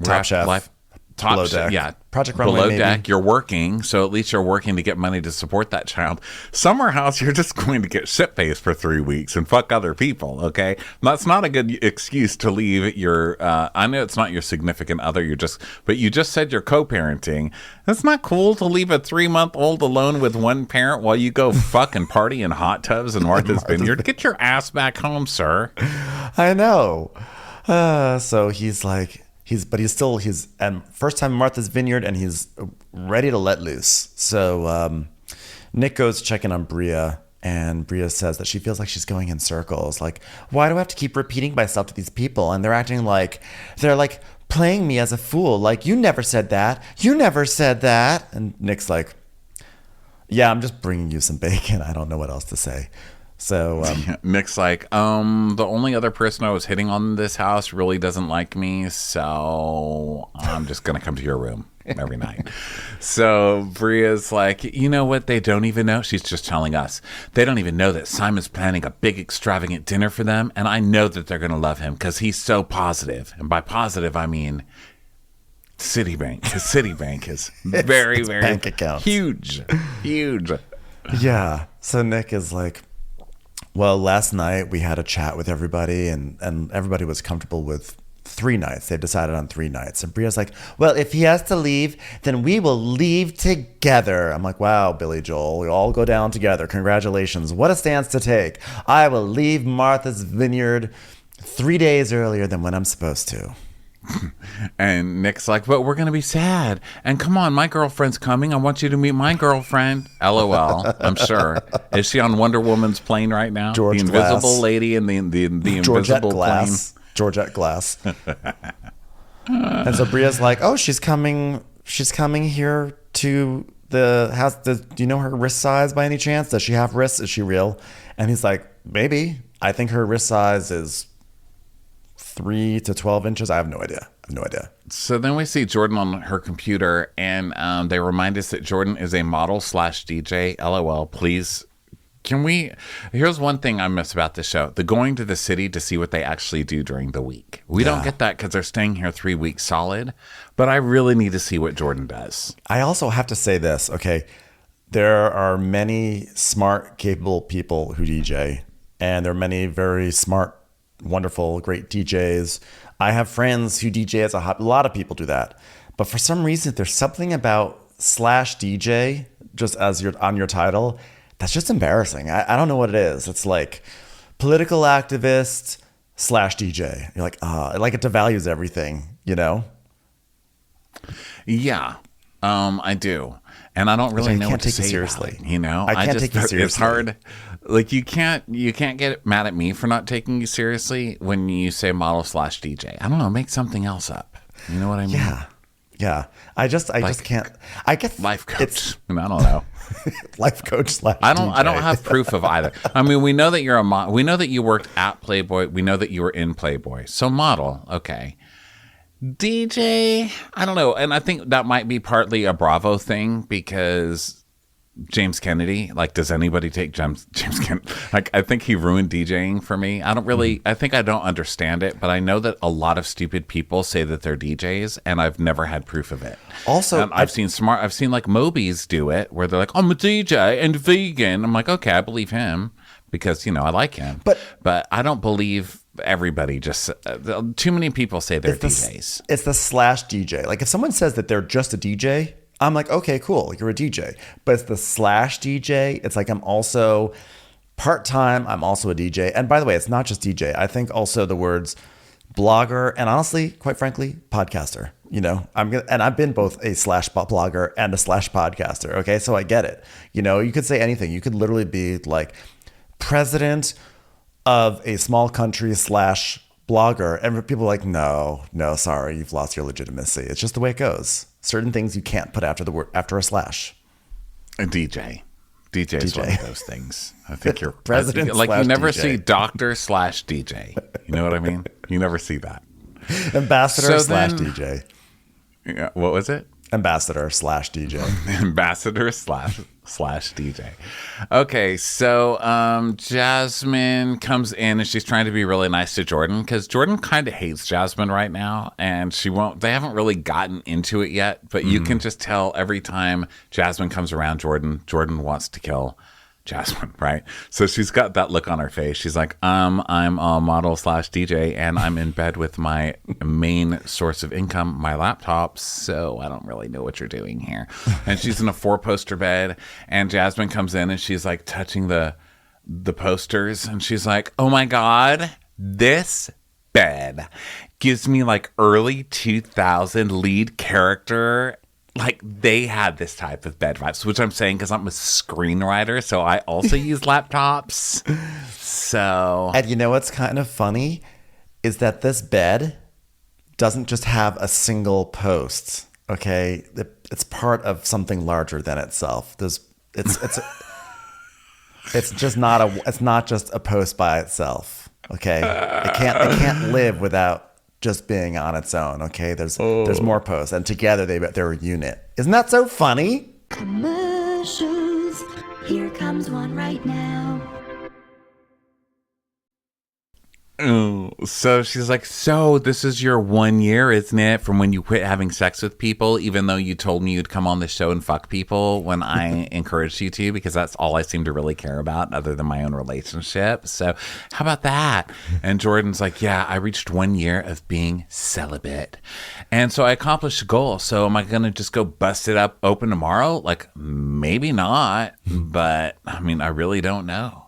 Top Chef. Below Deck. Yeah. Project Runway, Below maybe. Deck, you're working, so at least you're working to get money to support that child. Summer House, you're just going to get shit-faced for 3 weeks and fuck other people, okay? That's not a good excuse to leave your, I know it's not your significant other, but you just said you're co-parenting. That's not cool to leave a 3-month-old alone with one parent while you go fuck and party in hot tubs in Martha's Vineyard. Get your ass back home, sir. I know. So he's like... He's first time in Martha's Vineyard, and he's ready to let loose. So Nick goes checking on Bria, and Bria says that she feels like she's going in circles. Like, why do I have to keep repeating myself to these people? And they're acting like they're like playing me as a fool. Like, you never said that. You never said that. And Nick's like, yeah, I'm just bringing you some bacon. I don't know what else to say. So Nick's like, the only other person I was hitting on this house really doesn't like me, so I'm just gonna come to your room every night. So Bria's like, you know what? They don't even know. She's just telling us. They don't even know that Simon's planning a big extravagant dinner for them, and I know that they're gonna love him because he's so positive. And by positive, I mean Citibank. His Citibank is very, it's very bank accounts. huge. yeah. So Nick is like, well, last night we had a chat with everybody and everybody was comfortable with 3 nights. They decided on 3 nights. And Bria's like, well, if he has to leave, then we will leave together. I'm like, wow, Billy Joel, we all go down together. Congratulations. What a stance to take. I will leave Martha's Vineyard 3 days earlier than when I'm supposed to. And Nick's like, but we're going to be sad. And come on, my girlfriend's coming. I want you to meet my girlfriend. LOL, I'm sure. Is she on Wonder Woman's plane right now? George the invisible Glass. lady in the Georgette invisible Glass. plane. Georgette Glass. And so Bria's like, oh, she's coming here to the house. Do you know her wrist size by any chance? Does she have wrists? Is she real? And he's like, maybe. I think her wrist size is 3 to 12 inches. I have no idea. So then we see Jordan on her computer, and they remind us that Jordan is a model / DJ. LOL, please. Here's one thing I miss about this show. The going to the city to see what they actually do during the week. We don't get that because they're staying here 3 weeks solid, but I really need to see what Jordan does. I also have to say this, okay? There are many smart, capable people who DJ, and there are many very smart, wonderful, great DJs. I have friends who DJ as a hobby. A lot of people do that. But for some reason, there's something about /DJ, just as on your title, that's just embarrassing. I don't know what it is. It's like political activist /DJ. You're like, like it devalues everything, you know? Yeah, I do. And I don't really know what to say seriously. About it, you know? I can't take you seriously. It's hard. Like you can't get mad at me for not taking you seriously when you say model /DJ. I don't know, make something else up. You know what I mean? Yeah. I just can't. I guess life coach. I don't know. Life coach /DJ. I don't have proof of either. I mean, we know that you're we know that you worked at Playboy. We know that you were in Playboy. So model, okay. DJ, I don't know. And I think that might be partly a Bravo thing because James Kennedy, like, does anybody take James Kennedy? Like, I think he ruined DJing for me. I think I don't understand it, but I know that a lot of stupid people say that they're DJs, and I've never had proof of it. Also, I've seen like Mobies do it where they're like, I'm a DJ and vegan. I'm like, okay, I believe him because, I like him. But I don't believe everybody. Just too many people say they're DJs. It's the /DJ. Like if someone says that they're just a DJ, I'm like, okay, cool, you're a DJ. But it's the /DJ. It's like I'm also part-time. I'm also a DJ. And by the way, it's not just DJ. I think also the words blogger and honestly, quite frankly, podcaster. I've been both a /blogger and a /podcaster. Okay, so I get it. You could say anything. You could literally be like president of a small country /blogger, and people are like, no, sorry, you've lost your legitimacy. It's just the way it goes. Certain things you can't put after a slash. A DJ is one of those things. I think you're president. Like you never DJ. see doctor /DJ. You know what I mean? You never see that. Ambassador /DJ. Yeah, what was it? Ambassador /DJ. Ambassador /DJ. Okay, so Jasmine comes in and she's trying to be really nice to Jordan because Jordan kind of hates Jasmine right now, and they haven't really gotten into it yet, but you can just tell every time Jasmine comes around Jordan wants to kill Jasmine, right? So she's got that look on her face. She's like, I'm a model /DJ and I'm in bed with my main source of income, my laptop. So I don't really know what you're doing here. And she's in a 4-poster bed, and Jasmine comes in and she's like touching the posters, and she's like, oh my God, this bed gives me like early 2000 lead character. Like they had this type of bed vibes, which I'm saying because I'm a screenwriter, so I also use laptops. So, and you know what's kind of funny is that this bed doesn't just have a single post. Okay, it's part of something larger than itself. It's not just a post by itself. Okay. It can't live without just being on its own. Okay. There's more posts, and together they're a unit. Isn't that so funny? Commercials. Here comes one right now. Oh, so she's like, so this is your 1 year, isn't it, from when you quit having sex with people, even though you told me you'd come on the show and fuck people when I encouraged you to, because that's all I seem to really care about other than my own relationship. So how about that? And Jordan's like, yeah, I reached 1 year of being celibate. And so I accomplished the goal. So am I going to just go bust it up open tomorrow? Like, maybe not. But I mean, I really don't know.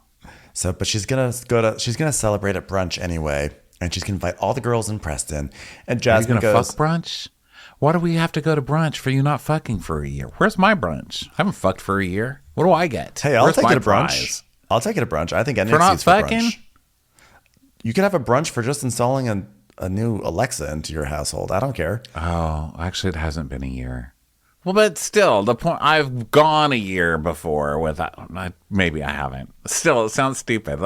So, but she's gonna celebrate at brunch anyway, and she's gonna invite all the girls in Preston. And Jasmine goes, fuck brunch? Why do we have to go to brunch for you not fucking for a year? Where's my brunch? I haven't fucked for a year. What do I get? Hey, I'll take you to brunch. I'll take you to brunch. I think NXT's for not fucking. Brunch. You could have a brunch for just installing a new Alexa into your household. I don't care. Oh, actually, it hasn't been a year. Well, but still, the point, I've gone a year before without, maybe I haven't. Still, it sounds stupid.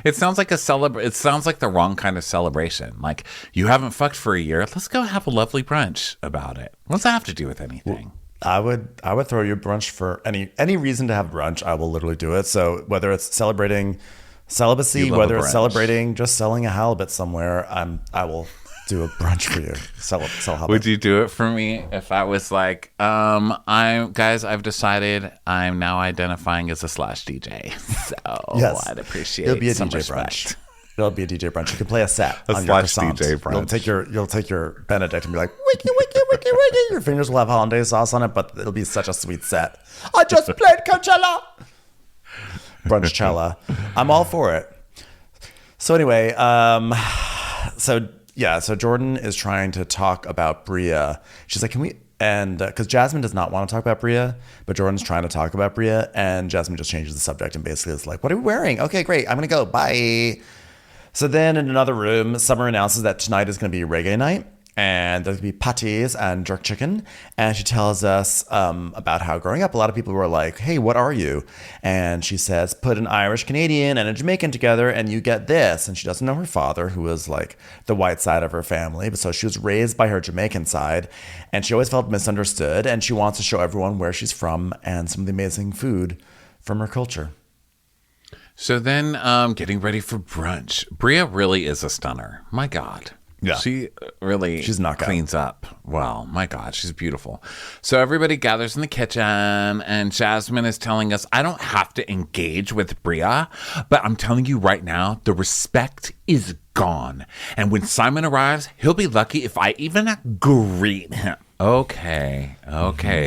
It sounds like it sounds like the wrong kind of celebration. Like, you haven't fucked for a year. Let's go have a lovely brunch about it. What's that have to do with anything? I would throw you brunch for any reason to have brunch. I will literally do it. So whether it's celebrating celibacy, whether it's celebrating just selling a halibut somewhere, I will do a brunch for you. Sell halibut. Would you do it for me if I was like, I've decided I'm now identifying as a slash DJ. So yes. I'd appreciate It'll be a some DJ respect. brunch. It'll be a DJ brunch. You can play a set A on your slash croissant. DJ brunch. You'll take your Benedict and be like, wiki, wiki, wiki, wiki. Your fingers will have hollandaise sauce on it, but it'll be such a sweet set. I just played Coachella. Brunchella. I'm all for it. So anyway, so Jordan is trying to talk about Bria. She's like, can we? And because Jasmine does not want to talk about Bria, but Jordan's trying to talk about Bria, and Jasmine just changes the subject and basically is like, what are we wearing? Okay, great. I'm going to go. Bye. So then in another room, Summer announces that tonight is going to be reggae night, and there's going to be patties and jerk chicken. And she tells us about how growing up, a lot of people were like, hey, what are you? And she says, put an Irish Canadian and a Jamaican together and you get this. And she doesn't know her father, who was like the white side of her family. But so she was raised by her Jamaican side, and she always felt misunderstood. And she wants to show everyone where she's from and some of the amazing food from her culture. So then getting ready for brunch. Bria really is a stunner. My God. Yeah. She really cleans up. Well, my God, she's beautiful. So everybody gathers in the kitchen, and Jasmine is telling us, I don't have to engage with Bria, but I'm telling you right now, the respect is gone. And when Simon arrives, he'll be lucky if I even greet him. Okay,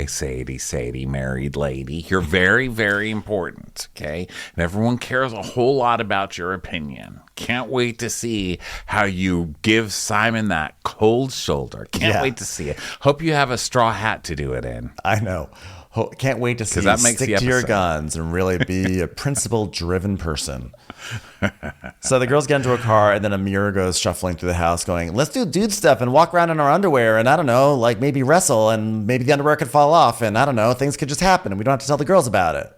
Sadie, married lady. You're very, very important, okay? And everyone cares a whole lot about your opinion. Can't wait to see how you give Simon that cold shoulder. Can't wait to see it. Hope you have a straw hat to do it in. I know. Can't wait to see you stick to your guns and really be a principle-driven person. So the girls get into a car, and then Amir goes shuffling through the house going, let's do dude stuff and walk around in our underwear and I don't know, like maybe wrestle and maybe the underwear could fall off and I don't know, things could just happen and we don't have to tell the girls about it.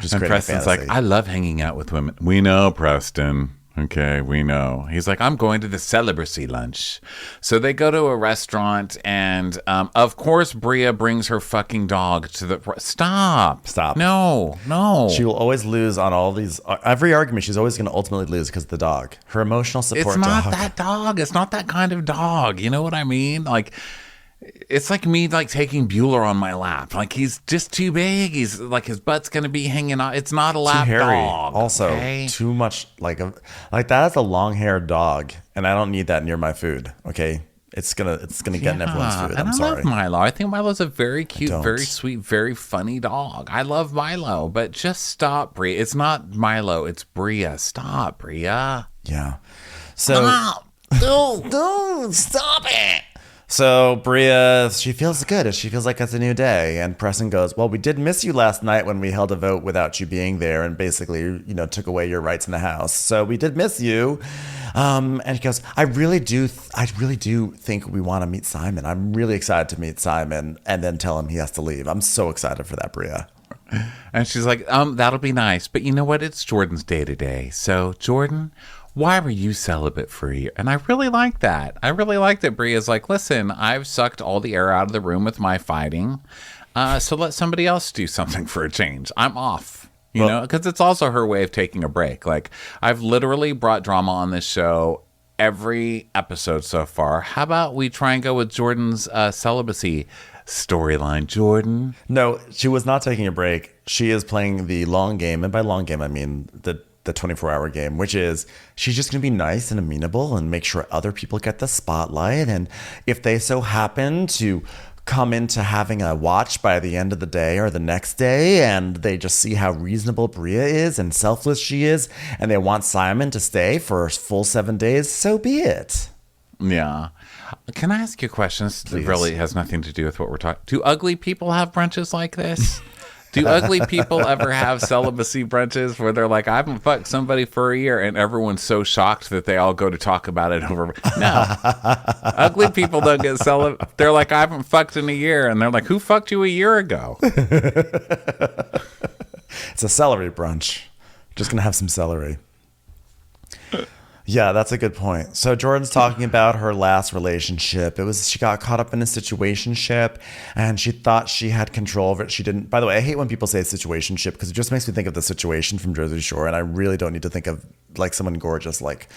Just and Preston's like, I love hanging out with women. We know, Preston. Okay, we know. He's like, I'm going to the celibacy lunch. So they go to a restaurant, and of course, Bria brings her fucking dog to the... Stop. No. She will always lose on all these... Every argument, she's always going to ultimately lose because of the dog. Her emotional support dog. It's not that dog. It's not that kind of dog. You know what I mean? Like... It's like me like taking Bueller on my lap. Like he's just too big. He's like his butt's gonna be hanging out. It's not a lap too hairy. Dog. Also, okay? Too much like that is a long-haired dog, and I don't need that near my food. Okay, it's gonna get in everyone's food. I'm sorry. I love Milo. I think Milo's a very cute, very sweet, very funny dog. I love Milo, but just stop, Bria. It's not Milo. It's Bria. Stop, Bria. Yeah. So don't stop it. So Bria, she feels good. She feels like it's a new day. And Preston goes, well, we did miss you last night when we held a vote without you being there and basically, took away your rights in the house. So we did miss you. And he goes, I really do think we want to meet Simon. I'm really excited to meet Simon and then tell him he has to leave. I'm so excited for that, Bria. And she's like, that'll be nice. But you know what? It's Jordan's day to day. So, Jordan, why were you celibate for a year? And I really like that. I really like that Bria's like, listen, I've sucked all the air out of the room with my fighting. So let somebody else do something for a change. I'm off, you know, because it's also her way of taking a break. Like, I've literally brought drama on this show every episode so far. How about we try and go with Jordan's celibacy storyline, Jordan? No, she was not taking a break. She is playing the long game. And by long game, I mean the 24-hour game, which is she's just going to be nice and amenable and make sure other people get the spotlight. And if they so happen to come into having a watch by the end of the day or the next day, and they just see how reasonable Bria is and selfless she is, and they want Simon to stay for a full 7 days, so be it. Yeah. Can I ask you a question? This Please. really has nothing to do with what we're talking. Do ugly people have brunches like this? Do ugly people ever have celibacy brunches where they're like, I haven't fucked somebody for a year, and everyone's so shocked that they all go to talk about it over? No. Ugly people don't get celibate. They're like, I haven't fucked in a year. And they're like, who fucked you a year ago? It's a celery brunch. Just going to have some celery. Yeah, that's a good point. So Jordan's talking about her last relationship. She got caught up in a situationship and she thought she had control of it. She didn't. By the way, I hate when people say situationship because it just makes me think of The Situation from Jersey Shore, and I really don't need to think of like someone gorgeous like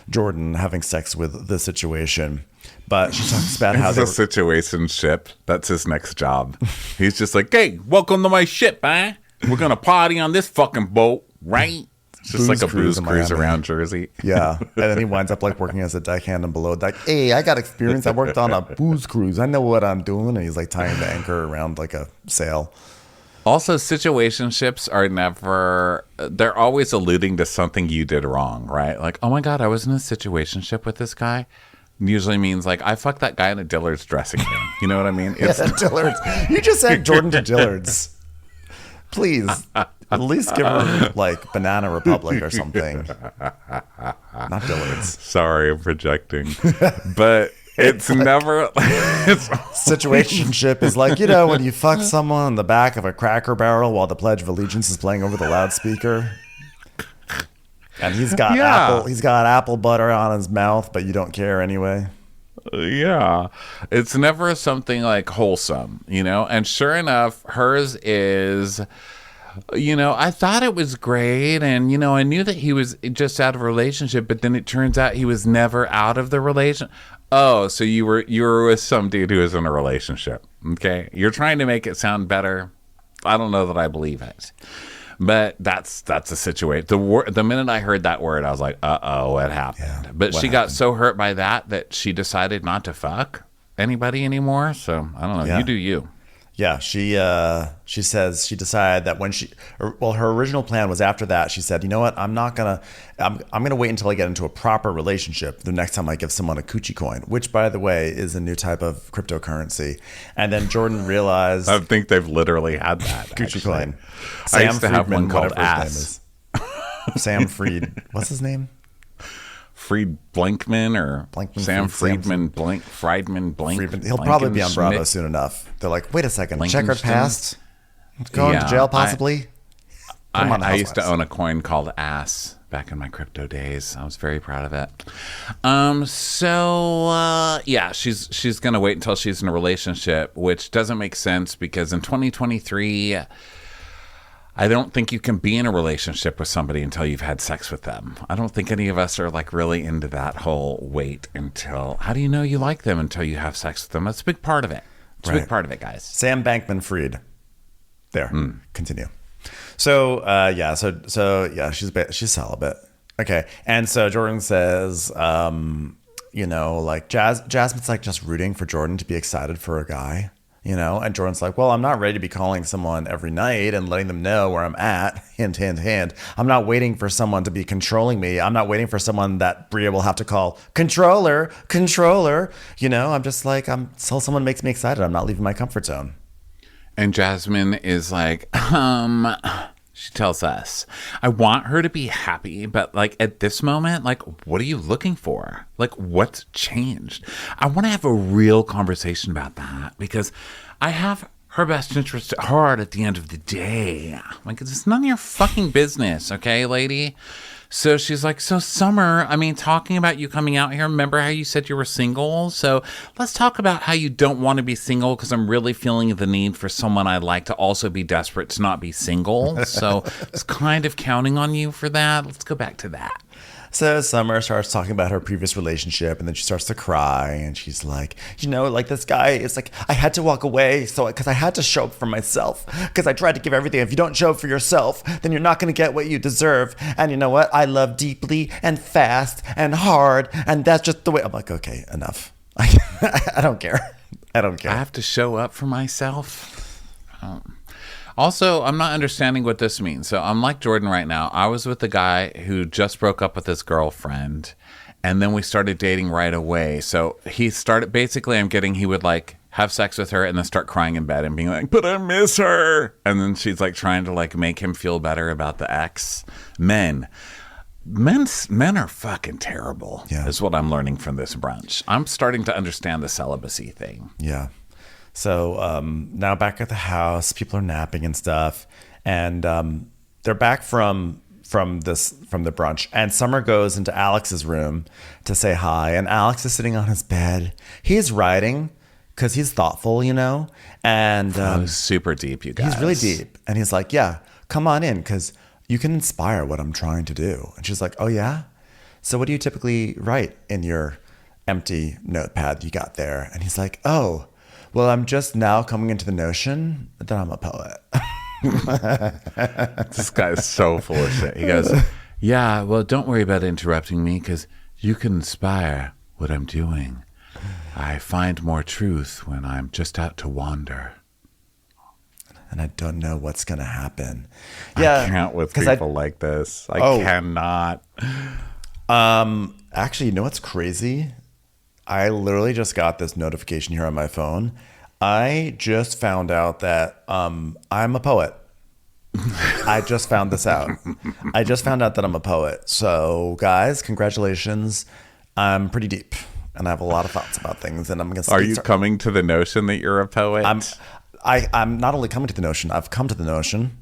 Jordan having sex with the situation. But she talks about how It's a situationship. That's his next job. He's just like, hey, welcome to my ship, huh? We're going to party on this fucking boat, right? It's just like a booze cruise around Jersey. Yeah. And then he winds up like working as a deckhand and below deck. Hey, I got experience. I worked on a booze cruise. I know what I'm doing. And he's like tying the anchor around like a sail. Also, situationships are never, they're always alluding to something you did wrong, right? Like, oh my God, I was in a situationship with this guy. Usually means like, I fucked that guy in a Dillard's dressing room. You know what I mean? It's Dillard's. You just said Jordan to Dillard's. Please. At least give her like Banana Republic or something. Not Dillard's. Sorry, I'm projecting. But it's never. Situationship is like, you know, when you fuck someone in the back of a Cracker Barrel while the Pledge of Allegiance is playing over the loudspeaker. And he's got apple butter on his mouth, but you don't care anyway. Yeah, it's never something like wholesome, you know? And sure enough, hers is, you know, I thought it was great. And, you know, I knew that he was just out of a relationship, but then it turns out he was never out of the relation. Oh, so you were with some dude who was in a relationship. Okay. You're trying to make it sound better. I don't know that I believe it. But that's a situation. The minute I heard that word, I was like, uh-oh, what happened? Yeah, but she got so hurt by that she decided not to fuck anybody anymore. So, I don't know. Yeah. You do you. Yeah, she says she decided that when her original plan was after that, she said, you know what, I'm gonna wait until I get into a proper relationship the next time I give someone a coochie coin, which by the way is a new type of cryptocurrency. And then Jordan realized I think they've literally had that coochie coin. I used to have one called Ass. Sam Fried, what's his name? Fried Blankman or Sam Friedman Friedman. He'll probably be on Bravo soon enough. They're like, wait a second, checkered past, going to jail possibly. I used to own a coin called Ass back in my crypto days. I was very proud of it. Yeah, she's gonna wait until she's in a relationship, which doesn't make sense because in 2023. I don't think you can be in a relationship with somebody until you've had sex with them. I don't think any of us are like really into that whole wait until. How do you know you like them until you have sex with them? That's a big part of it. It's a big part of it, guys. Sam Bankman-Fried. There. Continue. So she's celibate. Okay. And so Jordan says, you know, like Jasmine's like just rooting for Jordan to be excited for a guy. You know, and Jordan's like, well, I'm not ready to be calling someone every night and letting them know where I'm at. Hint, hint, hint. I'm not waiting for someone to be controlling me. I'm not waiting for someone that Bria will have to call controller. You know, I'm just like, until someone makes me excited, I'm not leaving my comfort zone. And Jasmine is like, she tells us, I want her to be happy, but like at this moment, like, what are you looking for? Like, what's changed? I want to have a real conversation about that because I have her best interest at heart at the end of the day. Like, it's none of your fucking business, okay, lady? So she's like, so Summer, I mean, talking about you coming out here, remember how you said you were single? So let's talk about how you don't want to be single, because I'm really feeling the need for someone I like to also be desperate to not be single. So it's kind of counting on you for that. Let's go back to that. So Summer starts talking about her previous relationship, and then she starts to cry, and she's like, like this guy is like, I had to walk away because I had to show up for myself, because I tried to give everything. If you don't show up for yourself, then you're not going to get what you deserve. And you know what? I love deeply and fast and hard, and that's just the way. I'm like, okay, enough. I don't care. I don't care. I have to show up for myself. Also, I'm not understanding what this means. So I'm like Jordan right now. I was with the guy who just broke up with his girlfriend, and then we started dating right away. So he started, basically, he would like have sex with her and then start crying in bed and being like, but I miss her. And then she's like trying to like make him feel better about the ex. Men are fucking terrible, is what I'm learning from this brunch. I'm starting to understand the celibacy thing. Yeah. So now back at the house, people are napping and stuff, and they're back from the brunch. And Summer goes into Alex's room to say hi, and Alex is sitting on his bed. He's writing because he's thoughtful, and super deep, you guys. He's really deep, and he's like, "Yeah, come on in, because you can inspire what I'm trying to do." And she's like, "Oh yeah, so what do you typically write in your empty notepad you got there?" And he's like, "Oh, well, I'm just now coming into the notion that I'm a poet." This guy is so full of shit. He goes, yeah, well, don't worry about interrupting me, because you can inspire what I'm doing. I find more truth when I'm just out to wander. And I don't know what's going to happen. Yeah, I can't with people like this. I cannot. Actually, you know what's crazy? I literally just got this notification here on my phone. I just found out that I'm a poet. I just found this out. I just found out that I'm a poet. So, guys, congratulations. I'm pretty deep, and I have a lot of thoughts about things. And I'm going to. Are you coming to the notion that you're a poet? I'm not only coming to the notion. I've come to the notion,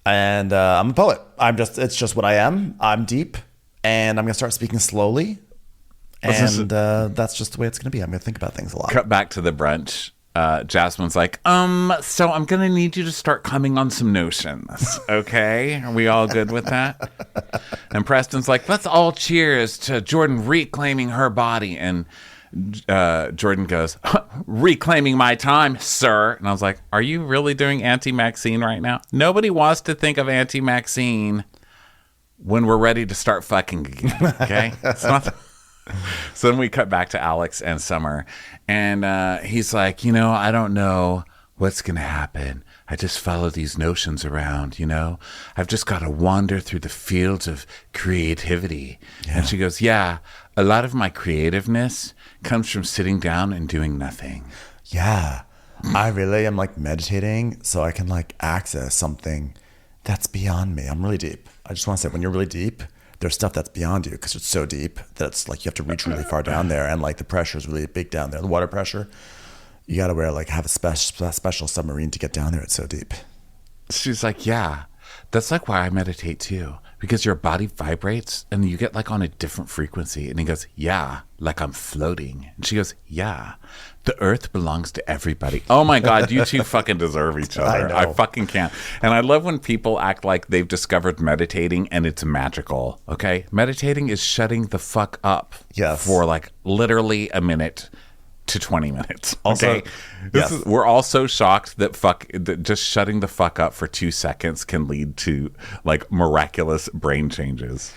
and I'm a poet. It's just what I am. I'm deep, and I'm going to start speaking slowly. And that's just the way it's going to be. I'm going to think about things a lot. Cut back to the brunch. Jasmine's like, so I'm going to need you to start coming on some notions. Okay? Are we all good with that? And Preston's like, let's all cheers to Jordan reclaiming her body. And Jordan goes, reclaiming my time, sir. And I was like, are you really doing anti-Maxine right now? Nobody wants to think of anti-Maxine when we're ready to start fucking again. Okay? It's not... So then we cut back to Alex and Summer, and he's like, I don't know what's going to happen. I just follow these notions around, I've just got to wander through the fields of creativity. Yeah. And she goes, yeah, a lot of my creativeness comes from sitting down and doing nothing. Yeah, I really am like meditating so I can like access something that's beyond me. I'm really deep. I just want to say, when you're really deep, there's stuff that's beyond you, because it's so deep that it's like you have to reach really far down there, and like the pressure is really big down there. The water pressure, you got to have a special submarine to get down there. It's so deep. She's like, yeah, that's like why I meditate too, because your body vibrates and you get like on a different frequency. And he goes, yeah, like I'm floating. And she goes, yeah, the earth belongs to everybody. Oh my God, you two fucking deserve each other. I fucking can't. And I love when people act like they've discovered meditating and it's magical. Okay? Meditating is shutting the fuck up for like literally a minute to 20 minutes. Okay? Also, we're all so shocked that just shutting the fuck up for 2 seconds can lead to like miraculous brain changes.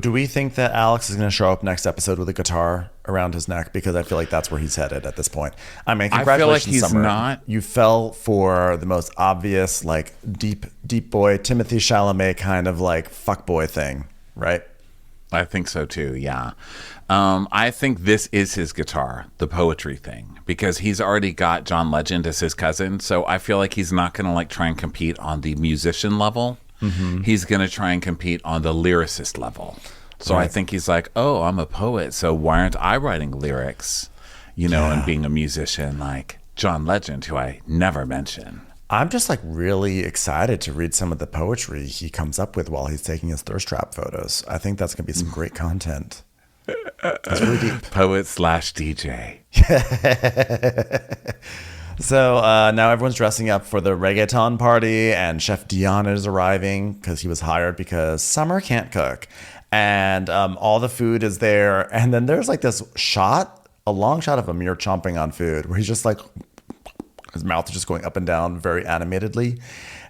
Do we think that Alex is going to show up next episode with a guitar around his neck? Because I feel like that's where he's headed at this point. I mean, congratulations, I feel like he's Summer. not. You fell for the most obvious, like deep boy, Timothy Chalamet kind of like fuckboy thing, right? I think so too, yeah. I think this is his guitar, the poetry thing, because he's already got John Legend as his cousin. So I feel like he's not going to like try and compete on the musician level. Mm-hmm. He's going to try and compete on the lyricist level. So right. I think he's like, oh, I'm a poet, so why aren't I writing lyrics, and being a musician? Like, John Legend, who I never mention. I'm just like really excited to read some of the poetry he comes up with while he's taking his thirst trap photos. I think that's going to be some great content. It's really deep. Poet/DJ. So now everyone's dressing up for the reggaeton party, and Chef Dion is arriving because he was hired because Summer can't cook. And all the food is there. And then there's like this shot, a long shot of Amir chomping on food where he's just like, his mouth is just going up and down very animatedly.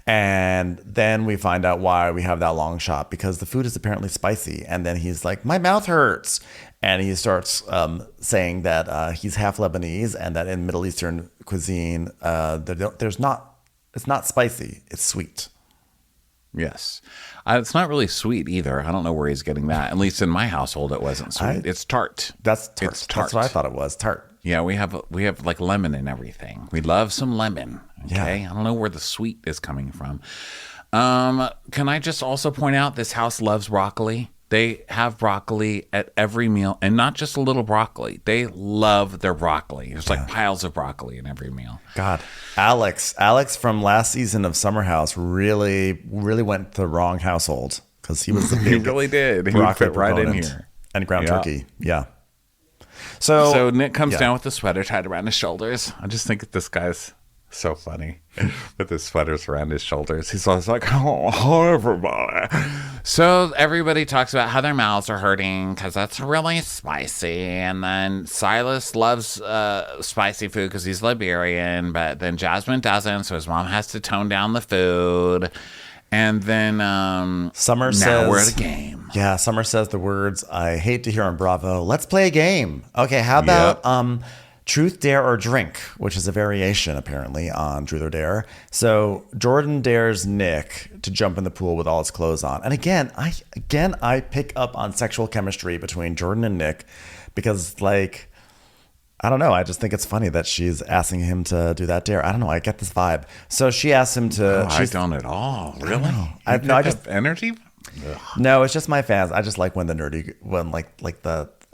And then we find out why we have that long shot, because the food is apparently spicy. And then he's like, my mouth hurts. And he starts saying that he's half Lebanese and that in Middle Eastern cuisine, it's not spicy, it's sweet. Yes. It's not really sweet either. I don't know where he's getting that. At least in my household, it wasn't sweet. It's tart. That's tart. It's tart. That's what I thought it was, tart. Yeah, we have like lemon and everything. We love some lemon. Okay. Yeah. I don't know where the sweet is coming from. Can I just also point out this house loves broccoli? They have broccoli at every meal, and not just a little broccoli. They love their broccoli. There's like piles of broccoli in every meal. God, Alex from last season of Summer House really went to the wrong household because he was the big He really did. He would fit right in here. And ground turkey. Yeah. So Nick comes down with the sweater tied around his shoulders. I just think this guy's so funny with his sweaters around his shoulders. He's always like, oh, everybody. So everybody talks about how their mouths are hurting because that's really spicy. And then Silas loves spicy food because he's Liberian, but then Jasmine doesn't, so his mom has to tone down the food. And then Summer says, now we're at a game. Yeah, Summer says the words I hate to hear on Bravo. Let's play a game. Okay, how about Truth, Dare, or Drink, which is a variation, apparently, on Truth or Dare. So Jordan dares Nick to jump in the pool with all his clothes on. And again, I pick up on sexual chemistry between Jordan and Nick because, like, I don't know. I just think it's funny that she's asking him to do that dare. I don't know. I get this vibe. So she asks him to... I don't at all. Really? I just... Energy? Ugh. No, it's just my fans. I just like when the nerdy...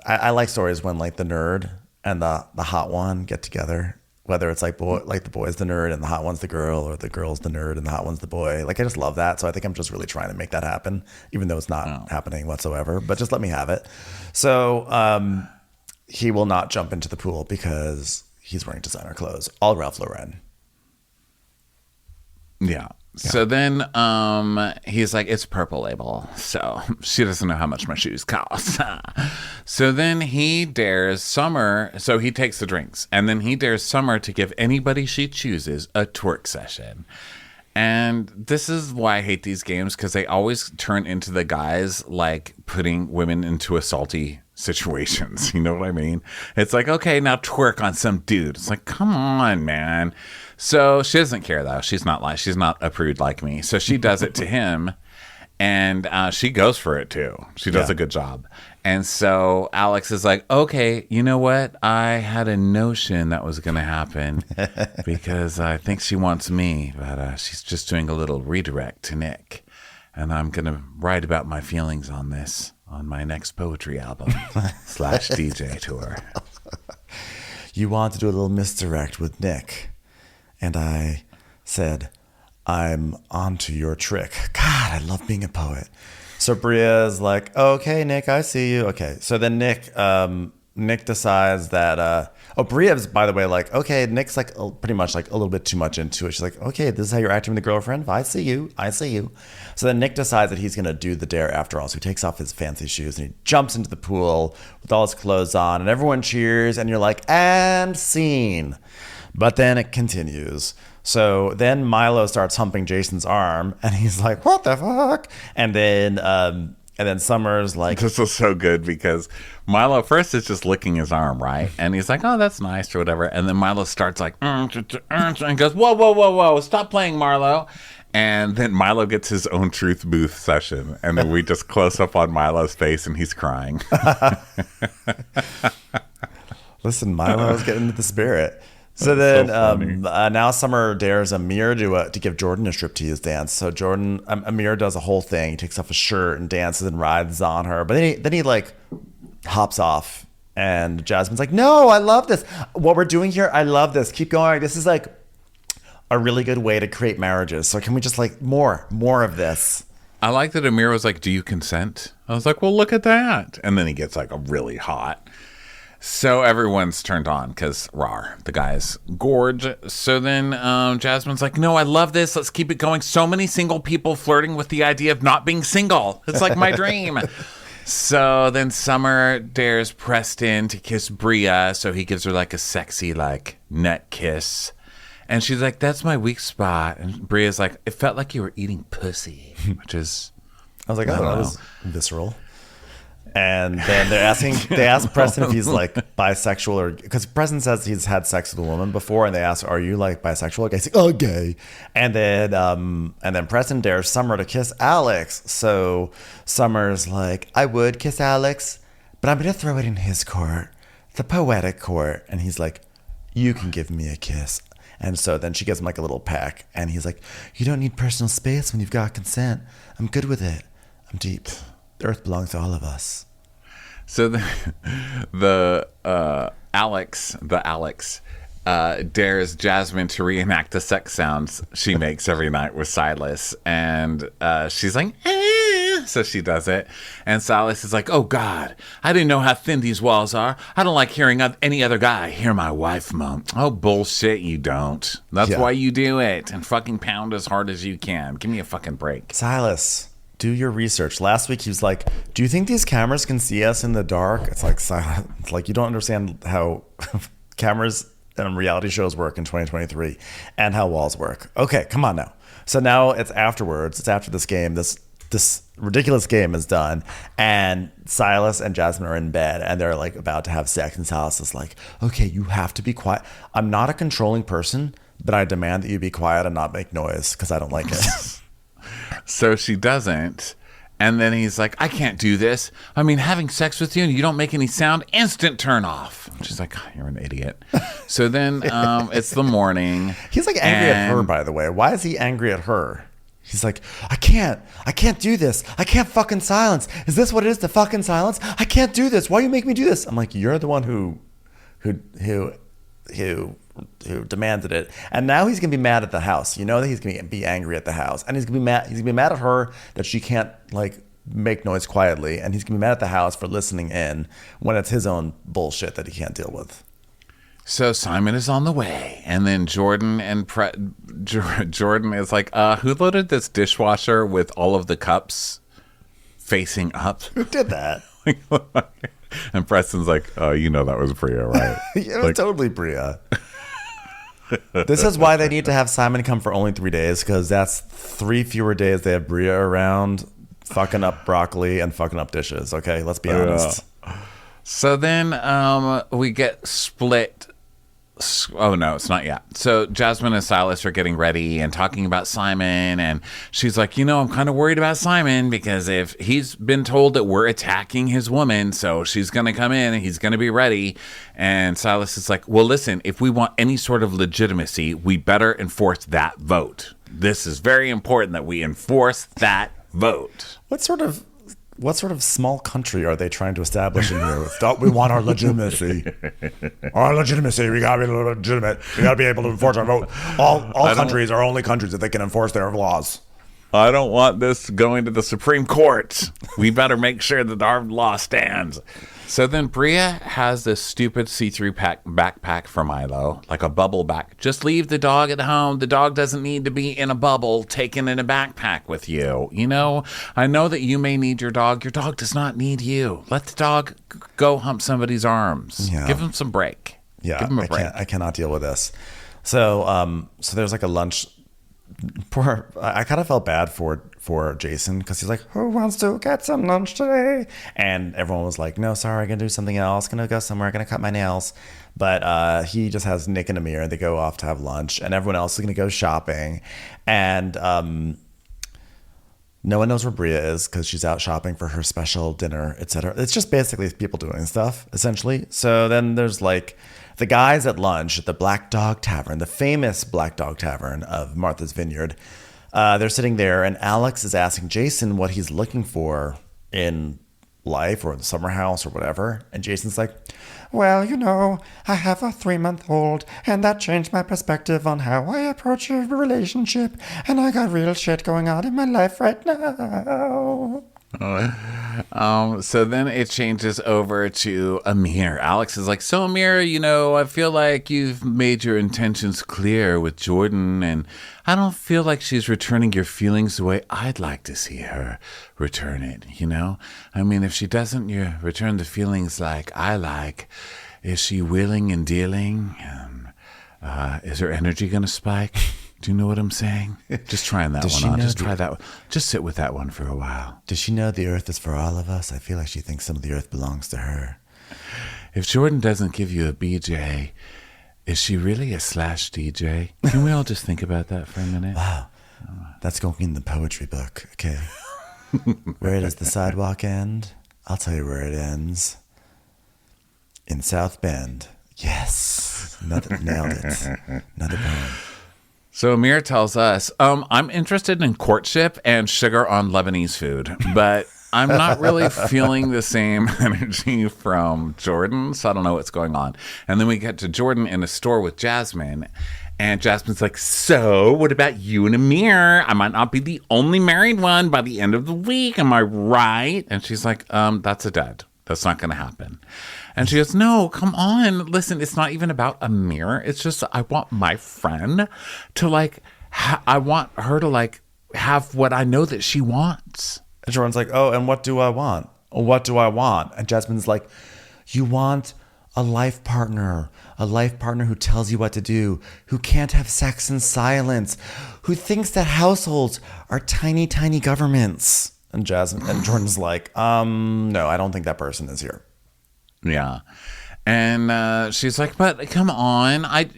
I like stories when, like, the nerd and the hot one get together, whether it's like the boy's the nerd and the hot one's the girl, or the girl's the nerd and the hot one's the boy. Like, I just love that. So I think I'm just really trying to make that happen, even though it's not happening whatsoever. But just let me have it. So he will not jump into the pool because he's wearing designer clothes, all Ralph Lauren. Yeah. So then he's like, it's Purple Label. So she doesn't know how much my shoes cost. So then he dares Summer. So he takes the drinks. And then he dares Summer to give anybody she chooses a twerk session. And this is why I hate these games, because they always turn into the guys like putting women into a salty situations. You know what I mean? It's like, okay, now twerk on some dude. It's like, come on, man. So she doesn't care though. She's not a prude like me. So she does it to him, and she goes for it too. She does a good job. And so Alex is like, okay, you know what? I had a notion that was going to happen because I think she wants me, but she's just doing a little redirect to Nick. And I'm going to write about my feelings on this on my next poetry album / DJ tour. You want to do a little misdirect with Nick. And I said, I'm onto your trick. God, I love being a poet. So Bria's like, okay, Nick, I see you. Okay. So then Nick decides that, Bria's, by the way, like, okay, Nick's like pretty much like a little bit too much into it. She's like, okay, this is how you're acting with the girlfriend. I see you. So then Nick decides that he's going to do the dare after all. So he takes off his fancy shoes and he jumps into the pool with all his clothes on, and everyone cheers, and you're like, and scene. But then it continues. So then Milo starts humping Jason's arm, and he's like, what the fuck? And then Summer's like... This is so good because Milo first is just licking his arm, right? And he's like, oh, that's nice or whatever. And then Milo starts like... and goes, whoa, stop playing, Marlo. And then Milo gets his own truth booth session. And then we just close up on Milo's face, and he's crying. Listen, Milo's getting into the spirit. So then now Summer dares Amir to give Jordan a striptease dance. So Amir does a whole thing. He takes off his shirt and dances and rides on her. But then he like hops off And Jasmine's like, no, I love this. What we're doing here, I love this. Keep going. This is like a really good way to create marriages. So can we just like more of this? I like that Amir was like, do you consent? I was like, well, look at that. And then he gets like a really hot. So everyone's turned on because the guy's gorge. So then Jasmine's like, no, I love this. Let's keep it going. So many single people flirting with the idea of not being single. It's like my dream. So then Summer dares Preston to kiss Bria. So he gives her like a sexy like nut kiss. And she's like, that's my weak spot. And Bria's like, it felt like you were eating pussy, which is... I was like, oh, that was visceral. And then they ask Preston if he's like bisexual or, because Preston says he's had sex with a woman before, and they ask, are you like bisexual? He's like, oh, gay. And then Preston dares Summer to kiss Alex. So Summer's like, I would kiss Alex, but I'm going to throw it in his court, the poetic court. And he's like, you can give me a kiss. And so then she gives him like a little peck, and he's like, you don't need personal space when you've got consent. I'm good with it. I'm deep. The earth belongs to all of us. So the Alex dares Jasmine to reenact the sex sounds she makes every night with Silas. And she's like, eh. So she does it. And Silas is like, oh, God, I didn't know how thin these walls are. I don't like hearing any other guy hear my wife moan. Oh, bullshit, you don't. That's why you do it. And fucking pound as hard as you can. Give me a fucking break. Silas, do your research. Last week he was like, do you think these cameras can see us in the dark? It's like, Silas, it's like you don't understand how cameras and reality shows work in 2023 and how walls work. Okay, come on now. So now it's afterwards. It's after this game. This ridiculous game is done, and Silas and Jasmine are in bed, and they're like about to have sex, and Silas is like, okay, you have to be quiet. I'm not a controlling person, but I demand that you be quiet and not make noise because I don't like it. So she doesn't. And then he's like, I can't do this. I mean, having sex with you and you don't make any sound, instant turn off. She's like, oh, you're an idiot. So then it's the morning. He's like angry at her, by the way. Why is he angry at her? He's like, I can't do this. I can't fucking silence. Is this what it is to fucking silence? I can't do this. Why you make me do this? I'm like, you're the one who demanded it, and now he's gonna be mad at the house. You know that he's gonna be angry at the house, and he's gonna be mad at her that she can't like make noise quietly, and he's gonna be mad at the house for listening in when it's his own bullshit that he can't deal with. So Simon is on the way, and then Jordan Jordan is like, who loaded this dishwasher with all of the cups facing up? Who did that? And Preston's like, oh, you know that was Bria, right? Yeah, it was totally Bria. This is why they need to have Simon come for only 3 days, because that's 3 fewer days they have Bria around fucking up broccoli and fucking up dishes. Okay, let's be honest. So then we get split. Oh, no, it's not yet. So Jasmine and Silas are getting ready and talking about Simon. And she's like, I'm kind of worried about Simon because if he's been told that we're attacking his woman, so she's going to come in and he's going to be ready. And Silas is like, well, listen, if we want any sort of legitimacy, we better enforce that vote. This is very important that we enforce that vote. What sort of small country are they trying to establish in here? We want our legitimacy. Our legitimacy. We gotta be legitimate. We gotta be able to enforce our vote. All countries are only countries if they can enforce their laws. I don't want this going to the Supreme Court. We better make sure that our law stands. So then Bria has this stupid see-through backpack for Milo, like a bubble back. Just leave the dog at home. The dog doesn't need to be in a bubble taken in a backpack with you. I know that you may need your dog. Your dog does not need you. Let the dog go hump somebody's arms. Yeah. Give him some break. Yeah, give him a break. I cannot deal with this. So there's like a lunch. I kind of felt bad for Jason because he's like, who wants to get some lunch today? And everyone was like, no, sorry, I'm gonna do something else, gonna go somewhere, gonna cut my nails. But he just has Nick and Amir, and they go off to have lunch, and everyone else is gonna go shopping. And no one knows where Bria is because she's out shopping for her special dinner, etc. It's just basically people doing stuff, essentially. So then there's like the guys at lunch at the Black Dog Tavern, the famous Black Dog Tavern of Martha's Vineyard. They're sitting there, and Alex is asking Jason what he's looking for in life or the summer house or whatever. And Jason's like, well, I have a 3-month-old, and that changed my perspective on how I approach a relationship, and I got real shit going on in my life right now. So then it changes over to Amir. Alex is like, so Amir, I feel like you've made your intentions clear with Jordan, and I don't feel like she's returning your feelings the way I'd like to see her return it, I mean, if she doesn't return the feelings like I like, is she willing and dealing? Is her energy going to spike? Do you know what I'm saying? Just trying that one on. Just try that one. Just sit with that one for a while. Does she know the earth is for all of us? I feel like she thinks some of the earth belongs to her. If Jordan doesn't give you a BJ, is she really a /DJ? Can we all just think about that for a minute? Wow. That's going in the poetry book. Okay. Where does the sidewalk end? I'll tell you where it ends. In South Bend. Yes. Nailed it. Another poem. So Amir tells us, I'm interested in courtship and sugar on Lebanese food, but I'm not really feeling the same energy from Jordan, so I don't know what's going on. And then we get to Jordan in a store with Jasmine, and Jasmine's like, so what about you and Amir? I might not be the only married one by the end of the week. Am I right? And she's like, that's a dud. That's not going to happen. And she goes, no, come on. Listen, it's not even about Amir. It's just I want my friend to I want her to have what I know that she wants. And Jordan's like, oh, and what do I want? What do I want? And Jasmine's like, you want a life partner who tells you what to do, who can't have sex in silence, who thinks that households are tiny, tiny governments. And Jordan's like, no, I don't think that person is here. Yeah. And she's like, but come on, I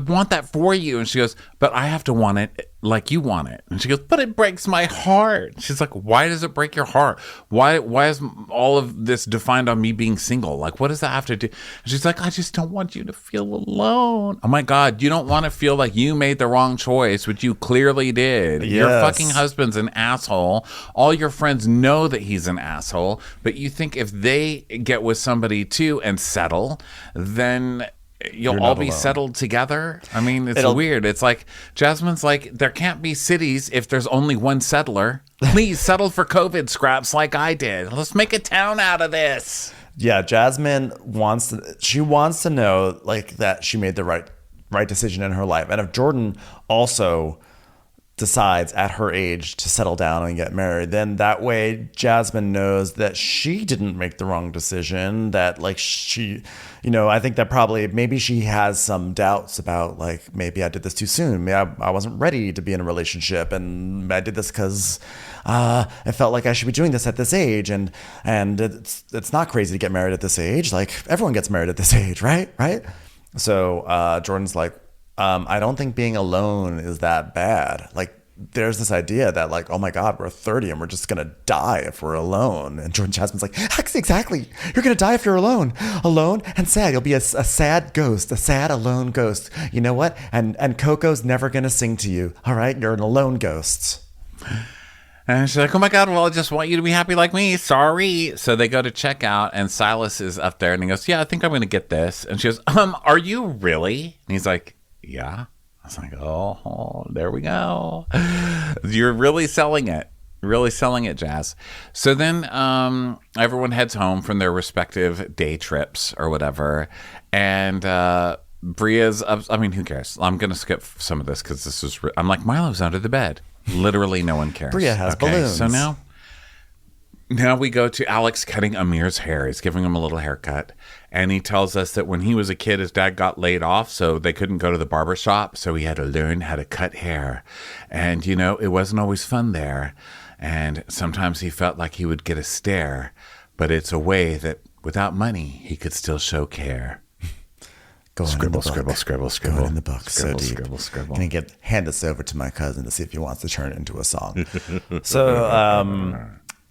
want that for you. And she goes, but I have to want it like you want it. And she goes, but it breaks my heart. She's like, why does it break your heart? Why is all of this defined on me being single? Like, what does that have to do? And she's like, I just don't want you to feel alone. Oh my God, you don't want to feel like you made the wrong choice, which you clearly did. Yes. Your fucking husband's an asshole. All your friends know that he's an asshole, but you think if they get with somebody too and settle, then you'll all be settled together. I mean, it's weird. It's like Jasmine's like, there can't be cities if there's only one settler. Please settle for COVID scraps like I did. Let's make a town out of this. Yeah, Jasmine wants to know that she made the right decision in her life. And if Jordan also decides at her age to settle down and get married, then that way Jasmine knows that she didn't make the wrong decision, that she, I think that maybe she has some doubts about maybe I did this too soon. Maybe I wasn't ready to be in a relationship, and I did this because I felt like I should be doing this at this age, and it's not crazy to get married at this age. Everyone gets married at this age, right? So Jordan's like, I don't think being alone is that bad. There's this idea that oh my God, we're 30 and we're just going to die if we're alone. And Jasmine's like, exactly. You're going to die if you're alone and sad. You'll be a sad ghost, a sad alone ghost. You know what? And Coco's never going to sing to you. All right. You're an alone ghost. And she's like, oh my God, well, I just want you to be happy like me. Sorry. So they go to check out, and Silas is up there and he goes, yeah, I think I'm going to get this. And she goes, are you really? And he's like, yeah. I was like, oh, there we go. You're really selling it. Really selling it, Jazz. So then everyone heads home from their respective day trips or whatever. And Bria's up. I mean, who cares? I'm going to skip some of this because this is... I'm like, Milo's under the bed. Literally no one cares. Bria has balloons. So now we go to Alex cutting Amir's hair. He's giving him a little haircut. And he tells us that when he was a kid, his dad got laid off, so they couldn't go to the barber shop. So he had to learn how to cut hair. And, it wasn't always fun there. And sometimes he felt like he would get a stare. But it's a way that without money, he could still show care. Scribble, scribble. Going in the book. Scribble, so deep. scribble. Gonna hand this over to my cousin to see if he wants to turn it into a song. So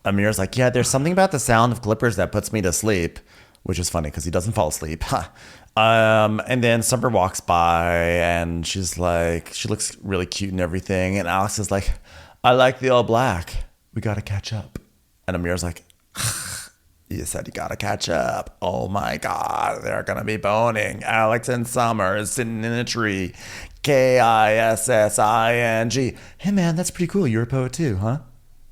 Amir's like, yeah, there's something about the sound of clippers that puts me to sleep, which is funny because he doesn't fall asleep. And then Summer walks by and she's like, she looks really cute and everything. And Alex is like, I like the all black. We got to catch up. And Amir's like, You said you gotta catch up. Oh my God, they're gonna be boning. Alex and Summer is sitting in a tree. Kissing. Hey man, that's pretty cool. You're a poet too, huh?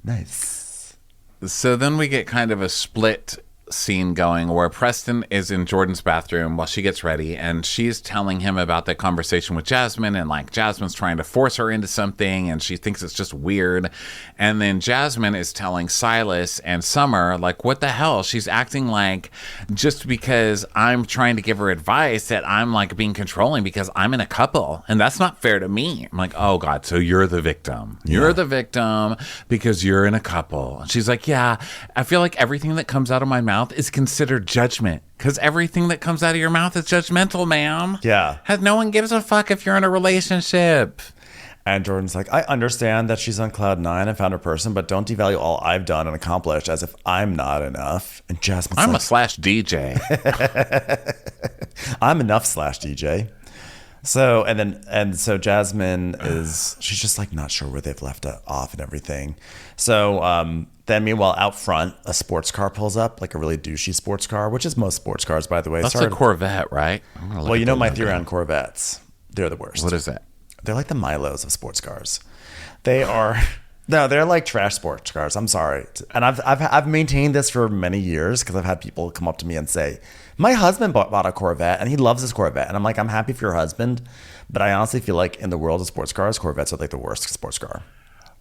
Nice. So then we get kind of a split scene going where Preston is in Jordan's bathroom while she gets ready, and she's telling him about that conversation with Jasmine, and like Jasmine's trying to force her into something and she thinks it's just weird. And then Jasmine is telling Silas and Summer, like, what the hell? She's acting like just because I'm trying to give her advice that I'm like being controlling because I'm in a couple, and that's not fair to me. I'm like, oh God, so you're the victim. You're the victim because you're in a couple. And she's like, yeah, I feel like everything that comes out of my mouth is considered judgment because everything that comes out of your mouth is judgmental, ma'am. Yeah. No one gives a fuck if you're in a relationship. And Jordan's like, I understand that she's on cloud 9 and found her person, but don't devalue all I've done and accomplished as if I'm not enough. And Jasmine's I'm like, a slash DJ. I'm enough slash DJ. So so Jasmine she's just like not sure where they've left off and everything. So then meanwhile out front a sports car pulls up, like a really douchey sports car, which is most sports cars, by the way. That's a Corvette, right? Well, you know my theory on Corvettes. They're the worst. What is that? They're like the Milos of sports cars. They are no, they're like trash sports cars. I'm sorry. And I've maintained this for many years because I've had people come up to me and say, my husband bought a Corvette and he loves his Corvette. And I'm like, I'm happy for your husband. But I honestly feel like in the world of sports cars, Corvettes are like the worst sports car.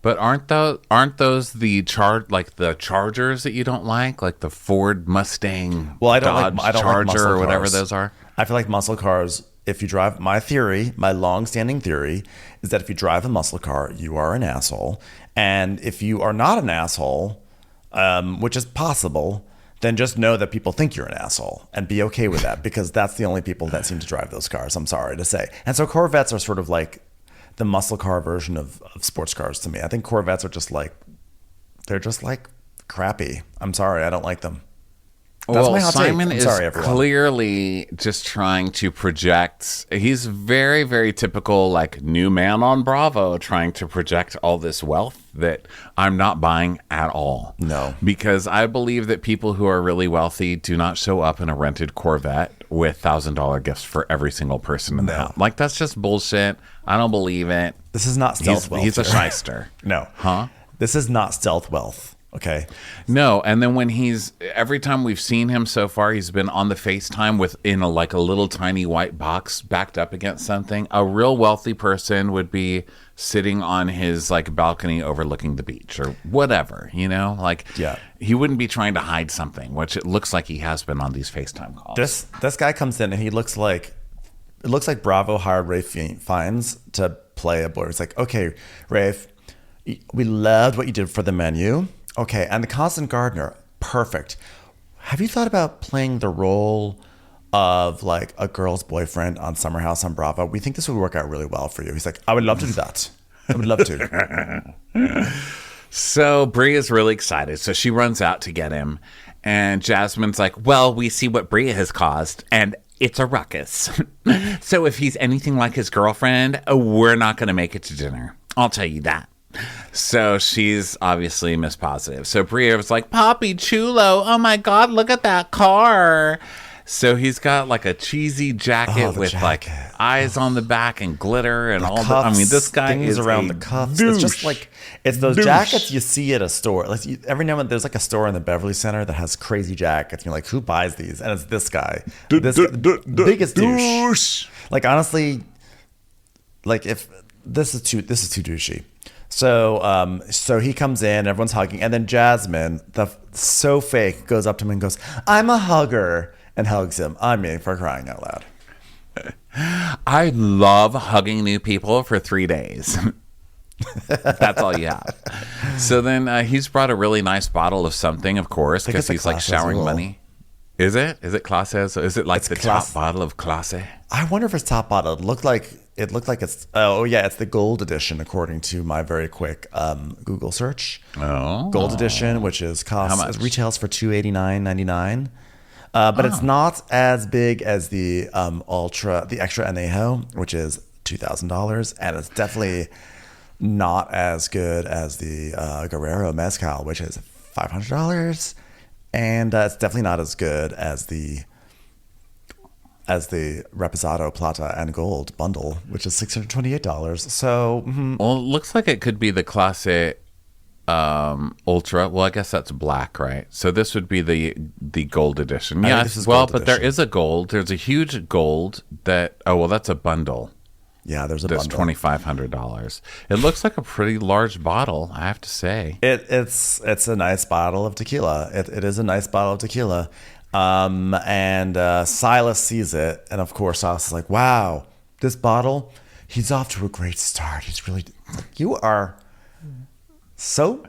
But aren't those the Chargers that you don't like the Ford Mustang, Well, I Dodge don't Charger like muscle or whatever cars. those are? I feel like muscle cars, if you drive, my long-standing theory is that if you drive a muscle car, you are an asshole. And if you are not an asshole, which is possible, then just know that people think you're an asshole and be okay with that because that's the only people that seem to drive those cars, I'm sorry to say. And so Corvettes are sort of like the muscle car version of sports cars to me. I think Corvettes are they're just like crappy. I'm sorry, I don't like them. That's my hot take. Simon I'm is sorry, everyone. clearly just trying to project. He's very, very typical, like new man on Bravo, trying to project all this wealth that I'm not buying at all. No. Because I believe that people who are really wealthy do not show up in a rented Corvette with $1,000 gifts for every single person in the house. Like, that's just bullshit. I don't believe it. This is not stealth wealth. He's a here. shyster. No. Huh? This is not stealth wealth. Okay. No, and then when every time we've seen him so far, he's been on the FaceTime in a little tiny white box backed up against something. A real wealthy person would be sitting on his balcony overlooking the beach or whatever, Yeah. He wouldn't be trying to hide something, which it looks like he has been on these FaceTime calls. This guy comes in and it looks like Bravo hired Rafe Fiennes to play a boy. It's like, okay, Rafe, we loved what you did for the menu. Okay, and the Constant Gardener, perfect. Have you thought about playing the role of a girl's boyfriend on Summer House on Bravo? We think this would work out really well for you. He's like, I would love to do that. I would love to. So Bria's really excited. So she runs out to get him. And Jasmine's like, well, we see what Bria has caused, and it's a ruckus. So if he's anything like his girlfriend, we're not going to make it to dinner. I'll tell you that. So she's obviously Miss Positive. So Bria was like, Poppy Chulo, oh my God, look at that car. So he's got a cheesy jacket with eyes on the back and glitter and all that. I mean, this guy is around the cuffs. Douche. It's just it's those jackets you see at a store. Every now and then there's a store in the Beverly Center that has crazy jackets. And you're like, who buys these? And it's this guy. Biggest douche. Honestly, if this is too douchey. So he comes in, everyone's hugging, and then Jasmine, so fake, goes up to him and goes, I'm a hugger, and hugs him. I mean, for crying out loud. I love hugging new people for 3 days. That's all you have. So then he's brought a really nice bottle of something, of course, because he's showering money. Is it? Is it Classe? Is it the top bottle of Classe? I wonder if it's top bottle. It looked like it's, it's the gold edition, according to my very quick Google search. Oh. Gold edition, which How much? Retails for $289.99. But it's not as big as the extra anejo, which is $2,000, and it's definitely not as good as the Guerrero mezcal, which is $500. And it's definitely not as good as the Reposado Plata and Gold bundle, which is $628. So, Well, it looks like it could be the classic ultra. Well, I guess that's black, right? So this would be the gold edition. I think Yeah, this is well, gold but there edition. is a gold. There's a huge gold that. Oh, well, that's a bundle. yeah, there's a That's bundle. $2,500. It looks like a pretty large bottle, I have to say. It's a nice bottle of tequila. It is a nice bottle of tequila. And Silas sees it, and of course Silas is like, "Wow, this bottle, he's off to a great start. He's really, you are so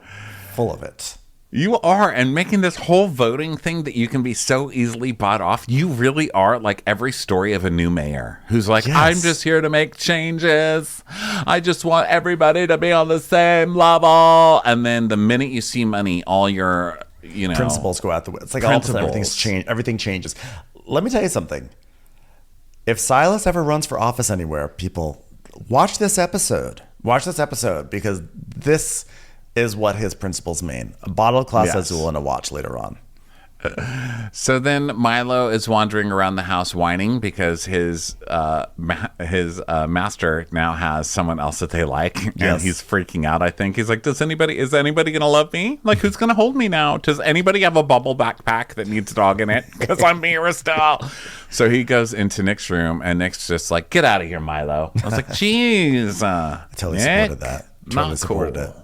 full of it." You are, and making this whole voting thing that you can be so easily bought off. You really are like every story of a new mayor who's like, Yes. I'm just here to make changes. I just want everybody to be on the same level. And then the minute you see money, all your, Principles go out the way. It's like all of a sudden everything's Principles. changed. Everything changes. Let me tell you something. If Silas ever runs for office anywhere, people watch this episode. Watch this episode because this is what his principles mean. A bottle of Class Yes. Azul and a watch later on. So then Milo is wandering around the house whining because his master now has someone else that they like, and Yes. he's freaking out. I think he's like, is anybody gonna love me? Like, who's gonna hold me now? Does anybody have a bubble backpack that needs a dog in it? Because I'm here still. So he goes into Nick's room, and Nick's just like, get out of here, Milo. I was like, jeez, I totally Nick, supported that. Totally not supported cool. it.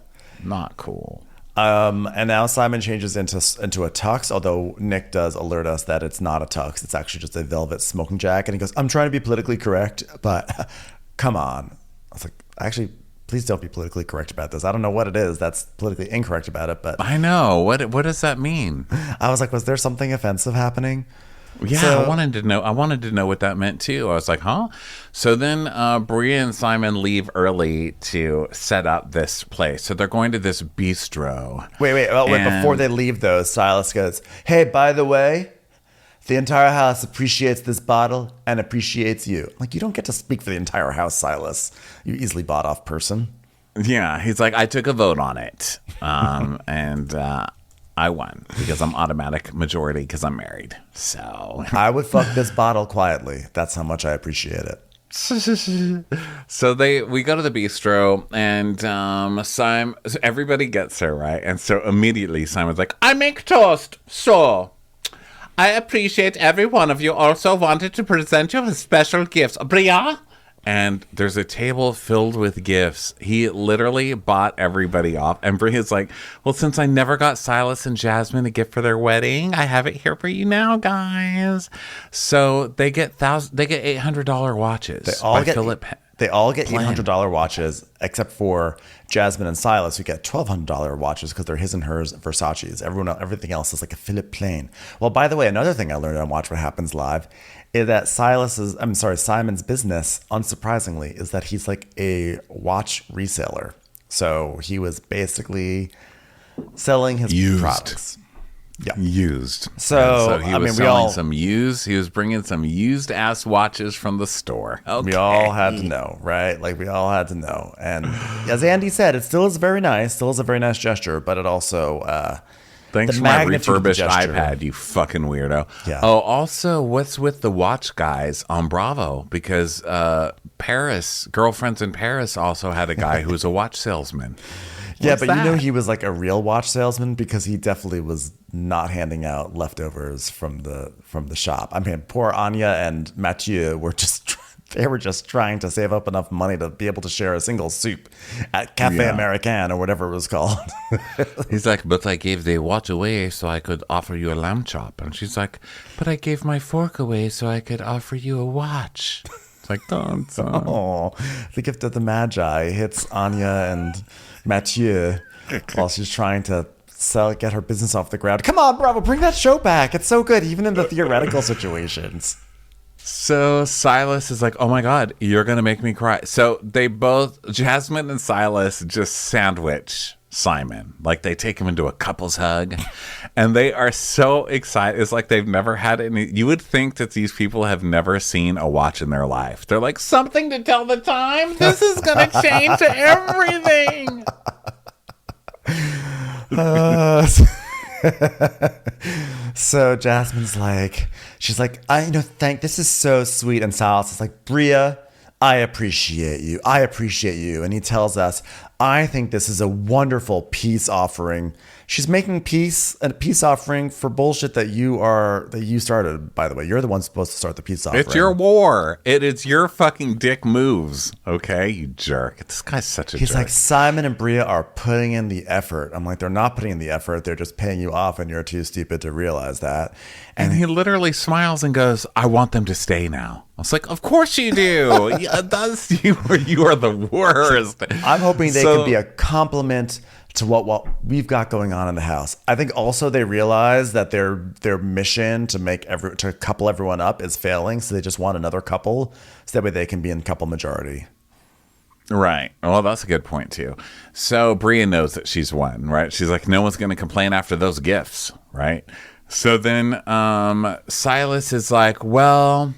Not cool. And now Simon changes into a tux, although Nick does alert us that it's not a tux. It's actually just a velvet smoking jacket. And he goes, I'm trying to be politically correct, but come on. I was like, actually, please don't be politically correct about this. I don't know what it is that's politically incorrect about it, but I know. What does that mean? I was like, was there something offensive happening? Yeah, So- I wanted to know what that meant too. I was like, huh? So then Bria and Simon leave early to set up this place. So they're going to this bistro. Wait. And- Before they leave, though, Silas goes, hey, by the way, the entire house appreciates this bottle and appreciates you. Like, you don't get to speak for the entire house, Silas. You easily bought off person. Yeah, he's like, I took a vote on it. And I won because I'm automatic majority because I'm married. So I would fuck this bottle quietly. That's how much I appreciate it. So we go to the bistro, and everybody gets there, right? And so immediately Simon's like, I make toast. So I appreciate every one of you. Also wanted to present you with special gifts. Bria? And there's a table filled with gifts. He literally bought everybody off. And Bria's like, well, since I never got Silas and Jasmine a gift for their wedding, I have it here for you now, guys. So they get $800 watches. They all by get Philip. They all get Plan. $800 watches, except for Jasmine and Silas, who get $1,200 watches because they're his and hers Versace's. Everything else is like a Philip Plain. Well, by the way, another thing I learned on Watch What Happens Live is that Simon's business, unsurprisingly, is that he's like a watch reseller. So he was basically selling his Used. products. Yeah. Used. So, And he I was mean, we selling all- some used. He was bringing some used ass watches from the store. Okay. We all had to know, right? Like, we all had to know. And as Andy said, it still is very nice. Still is a very nice gesture, but it also... Thanks the for my magnitude of the refurbished gesture. iPad, you fucking weirdo. Yeah. Oh, also, what's with the watch guys on Bravo? Because Girlfriends in Paris also had a guy who was a watch salesman. Yeah, What's but you know that? he was like a real watch salesman because he definitely was not handing out leftovers from the shop. I mean, poor Anya and Mathieu were just trying to save up enough money to be able to share a single soup at Cafe Yeah. Americain or whatever it was called. He's like, but I gave the watch away so I could offer you a lamb chop. And she's like, but I gave my fork away so I could offer you a watch. It's like, don't. Oh, the gift of the Magi hits Anya and Mathieu while she's trying to get her business off the ground. Come on, Bravo, bring that show back. It's so good, even in the theoretical situations. So Silas is like, oh my God, you're going to make me cry. So Jasmine and Silas just sandwich Simon. Like, they take him into a couple's hug and they are so excited. It's like they've never had any. You would think that these people have never seen a watch in their life. They're like, something to tell the time. This is going to change everything. So Jasmine's like, she's like, this is so sweet. And Silas is like, Bria, I appreciate you. I appreciate you. And he tells us, I think this is a wonderful peace offering. She's making a peace offering for bullshit that you started, by the way. You're the one supposed to start the peace offering. It's your war. It is your fucking dick moves. Okay, you jerk. This guy's such a jerk. He's like, Simon and Bria are putting in the effort. I'm like, they're not putting in the effort. They're just paying you off and you're too stupid to realize that. And he literally smiles and goes, I want them to stay now. I was like, of course you do. Yeah, you are the worst. I'm hoping they could be a compliment to what we've got going on in the house. I think also they realize that their mission to couple everyone up is failing, so they just want another couple, so that way they can be in couple majority. Right. Well, that's a good point too. So Bria knows that she's won, right? She's like, no one's going to complain after those gifts, right? So then Silas is like, well,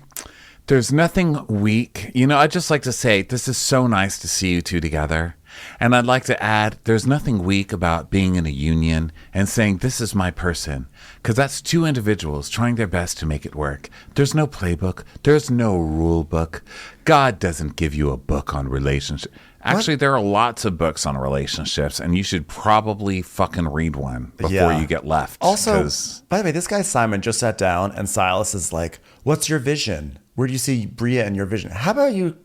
there's nothing weak. I'd just like to say, this is so nice to see you two together. And I'd like to add, there's nothing weak about being in a union and saying, this is my person. Because that's two individuals trying their best to make it work. There's no playbook. There's no rule book. God doesn't give you a book on relationships. Actually, there are lots of books on relationships, and you should probably fucking read one before you get left. Also, by the way, this guy Simon just sat down, and Silas is like, what's your vision? Where do you see Bria in your vision? How about you,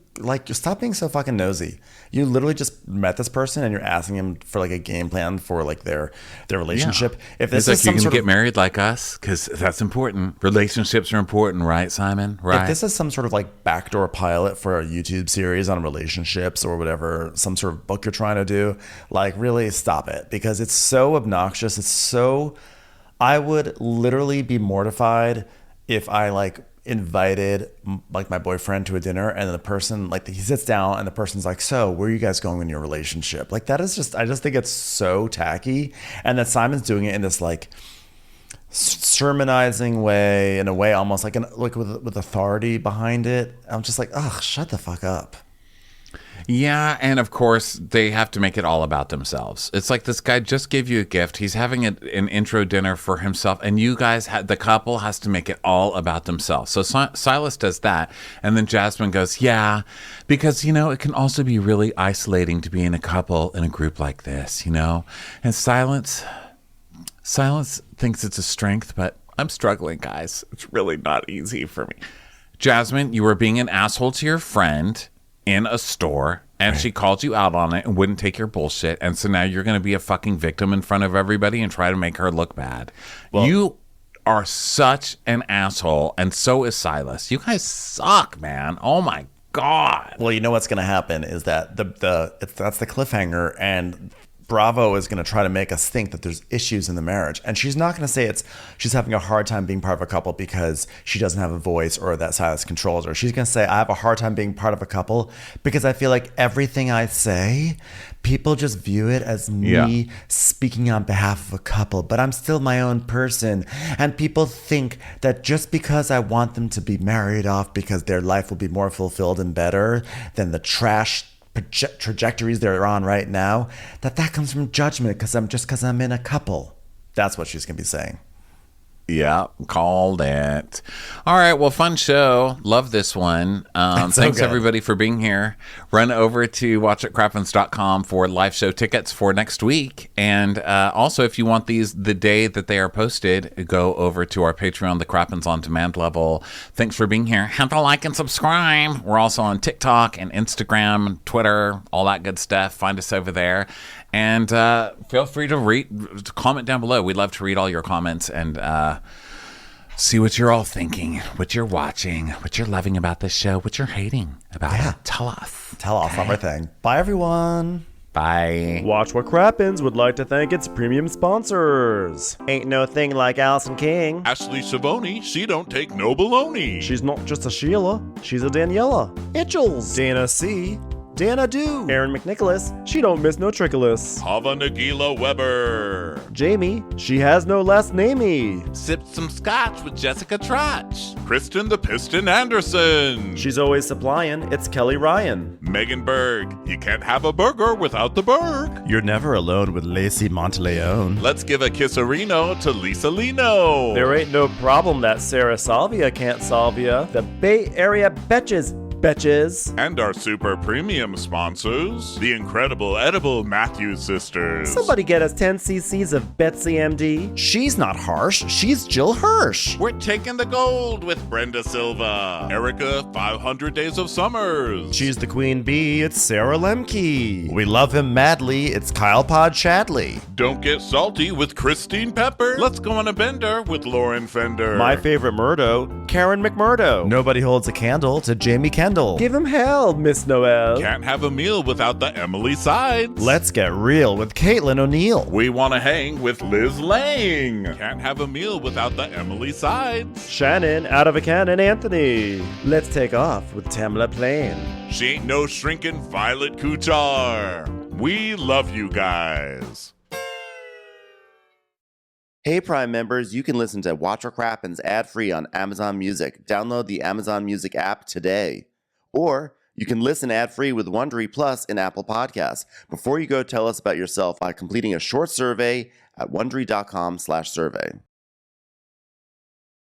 just stop being so fucking nosy. You literally just met this person, and you're asking him for, a game plan for, their relationship. Yeah. If this is some you sort can of get married like us, because that's important. Relationships are important, right, Simon? Right. If this is some sort of backdoor pilot for a YouTube series on relationships or whatever, some sort of book you're trying to do, really stop it, because it's so obnoxious. I would literally be mortified if I invited my boyfriend to a dinner, and the person he sits down and the person's like, so where are you guys going in your relationship? That is just, I just think it's so tacky, and that Simon's doing it in this sermonizing way, in a way almost with authority behind it. I'm just like, ugh, shut the fuck up. Yeah, and of course, they have to make it all about themselves. It's like, this guy just gave you a gift. He's having an intro dinner for himself, and you guys, the couple has to make it all about themselves. So Silas does that, and then Jasmine goes, yeah, because, it can also be really isolating to be in a couple in a group like this, And Silence thinks it's a strength, but I'm struggling, guys. It's really not easy for me. Jasmine, you were being an asshole to your friend in a store, and she called you out on it and wouldn't take your bullshit, and so now you're going to be a fucking victim in front of everybody and try to make her look bad. Well, you are such an asshole, and so is Silas. You guys suck, man. Oh my god. Well, you know what's going to happen is that that's the cliffhanger, and Bravo is going to try to make us think that there's issues in the marriage. And she's not going to say she's having a hard time being part of a couple because she doesn't have a voice or that Silas controls her. She's going to say, I have a hard time being part of a couple because I feel like everything I say, people just view it as me speaking on behalf of a couple, but I'm still my own person. And people think that just because I want them to be married off because their life will be more fulfilled and better than the trash trajectories they're on right now, that comes from judgment because I'm in a couple. That's what she's gonna be saying. Yeah, called it. All right, well, fun show. Love this one. Thanks, everybody, for being here. Run over to watchitcrappens.com for live show tickets for next week. And also, if you want these the day that they are posted, go over to our Patreon, the Crappens On Demand level. Thanks for being here. Have to like and subscribe. We're also on TikTok and Instagram, Twitter, all that good stuff. Find us over there. And feel free to comment down below. We'd love to read all your comments and see what you're all thinking, what you're watching, what you're loving about this show, what you're hating about it. Tell us. Tell us everything. Bye, everyone. Bye. Watch What Crappens would like to thank its premium sponsors. Ain't no thing like Allison King. Ashley Savoni, she don't take no baloney. She's not just a Sheila, she's a Daniela. Itchels. Dana C. Dana Do. Aaron McNicholas, she don't miss no trickolas. Hava Nagila Weber. Jamie, she has no last namey. Sipped some scotch with Jessica Trotch. Kristen the Piston Anderson. She's always supplying, it's Kelly Ryan. Megan Berg. You can't have a burger without the Berg. You're never alone with Lacey Monteleone. Let's give a kisserino to Lisa Lino. There ain't no problem that Sarah Salvia can't solve ya. The Bay Area betches. And our super premium sponsors, the incredible edible Matthews sisters. Somebody get us 10 cc's of Betsy MD. She's not harsh, she's Jill Hirsch. We're taking the gold with Brenda Silva. Erica, 500 Days of Summers. She's the queen bee, it's Sarah Lemke. We love him madly, it's Kyle Pod Shadley. Don't get salty with Christine Pepper. Let's go on a bender with Lauren Fender. My favorite Murdo, Karen McMurdo. Nobody holds a candle to Jamie Kendall. Give him hell, Miss Noel. Can't have a meal without the Emily Sides. Let's get real with Caitlin O'Neill. We want to hang with Liz Lang. Can't have a meal without the Emily Sides. Shannon, out of a cannon, Anthony. Let's take off with Tamla Plain. She ain't no shrinking Violet Kuchar. We love you guys. Hey Prime members, you can listen to Watch What Crappens ad-free on Amazon Music. Download the Amazon Music app today. Or you can listen ad-free with Wondery Plus in Apple Podcasts. Before you go, tell us about yourself by completing a short survey at Wondery.com/survey.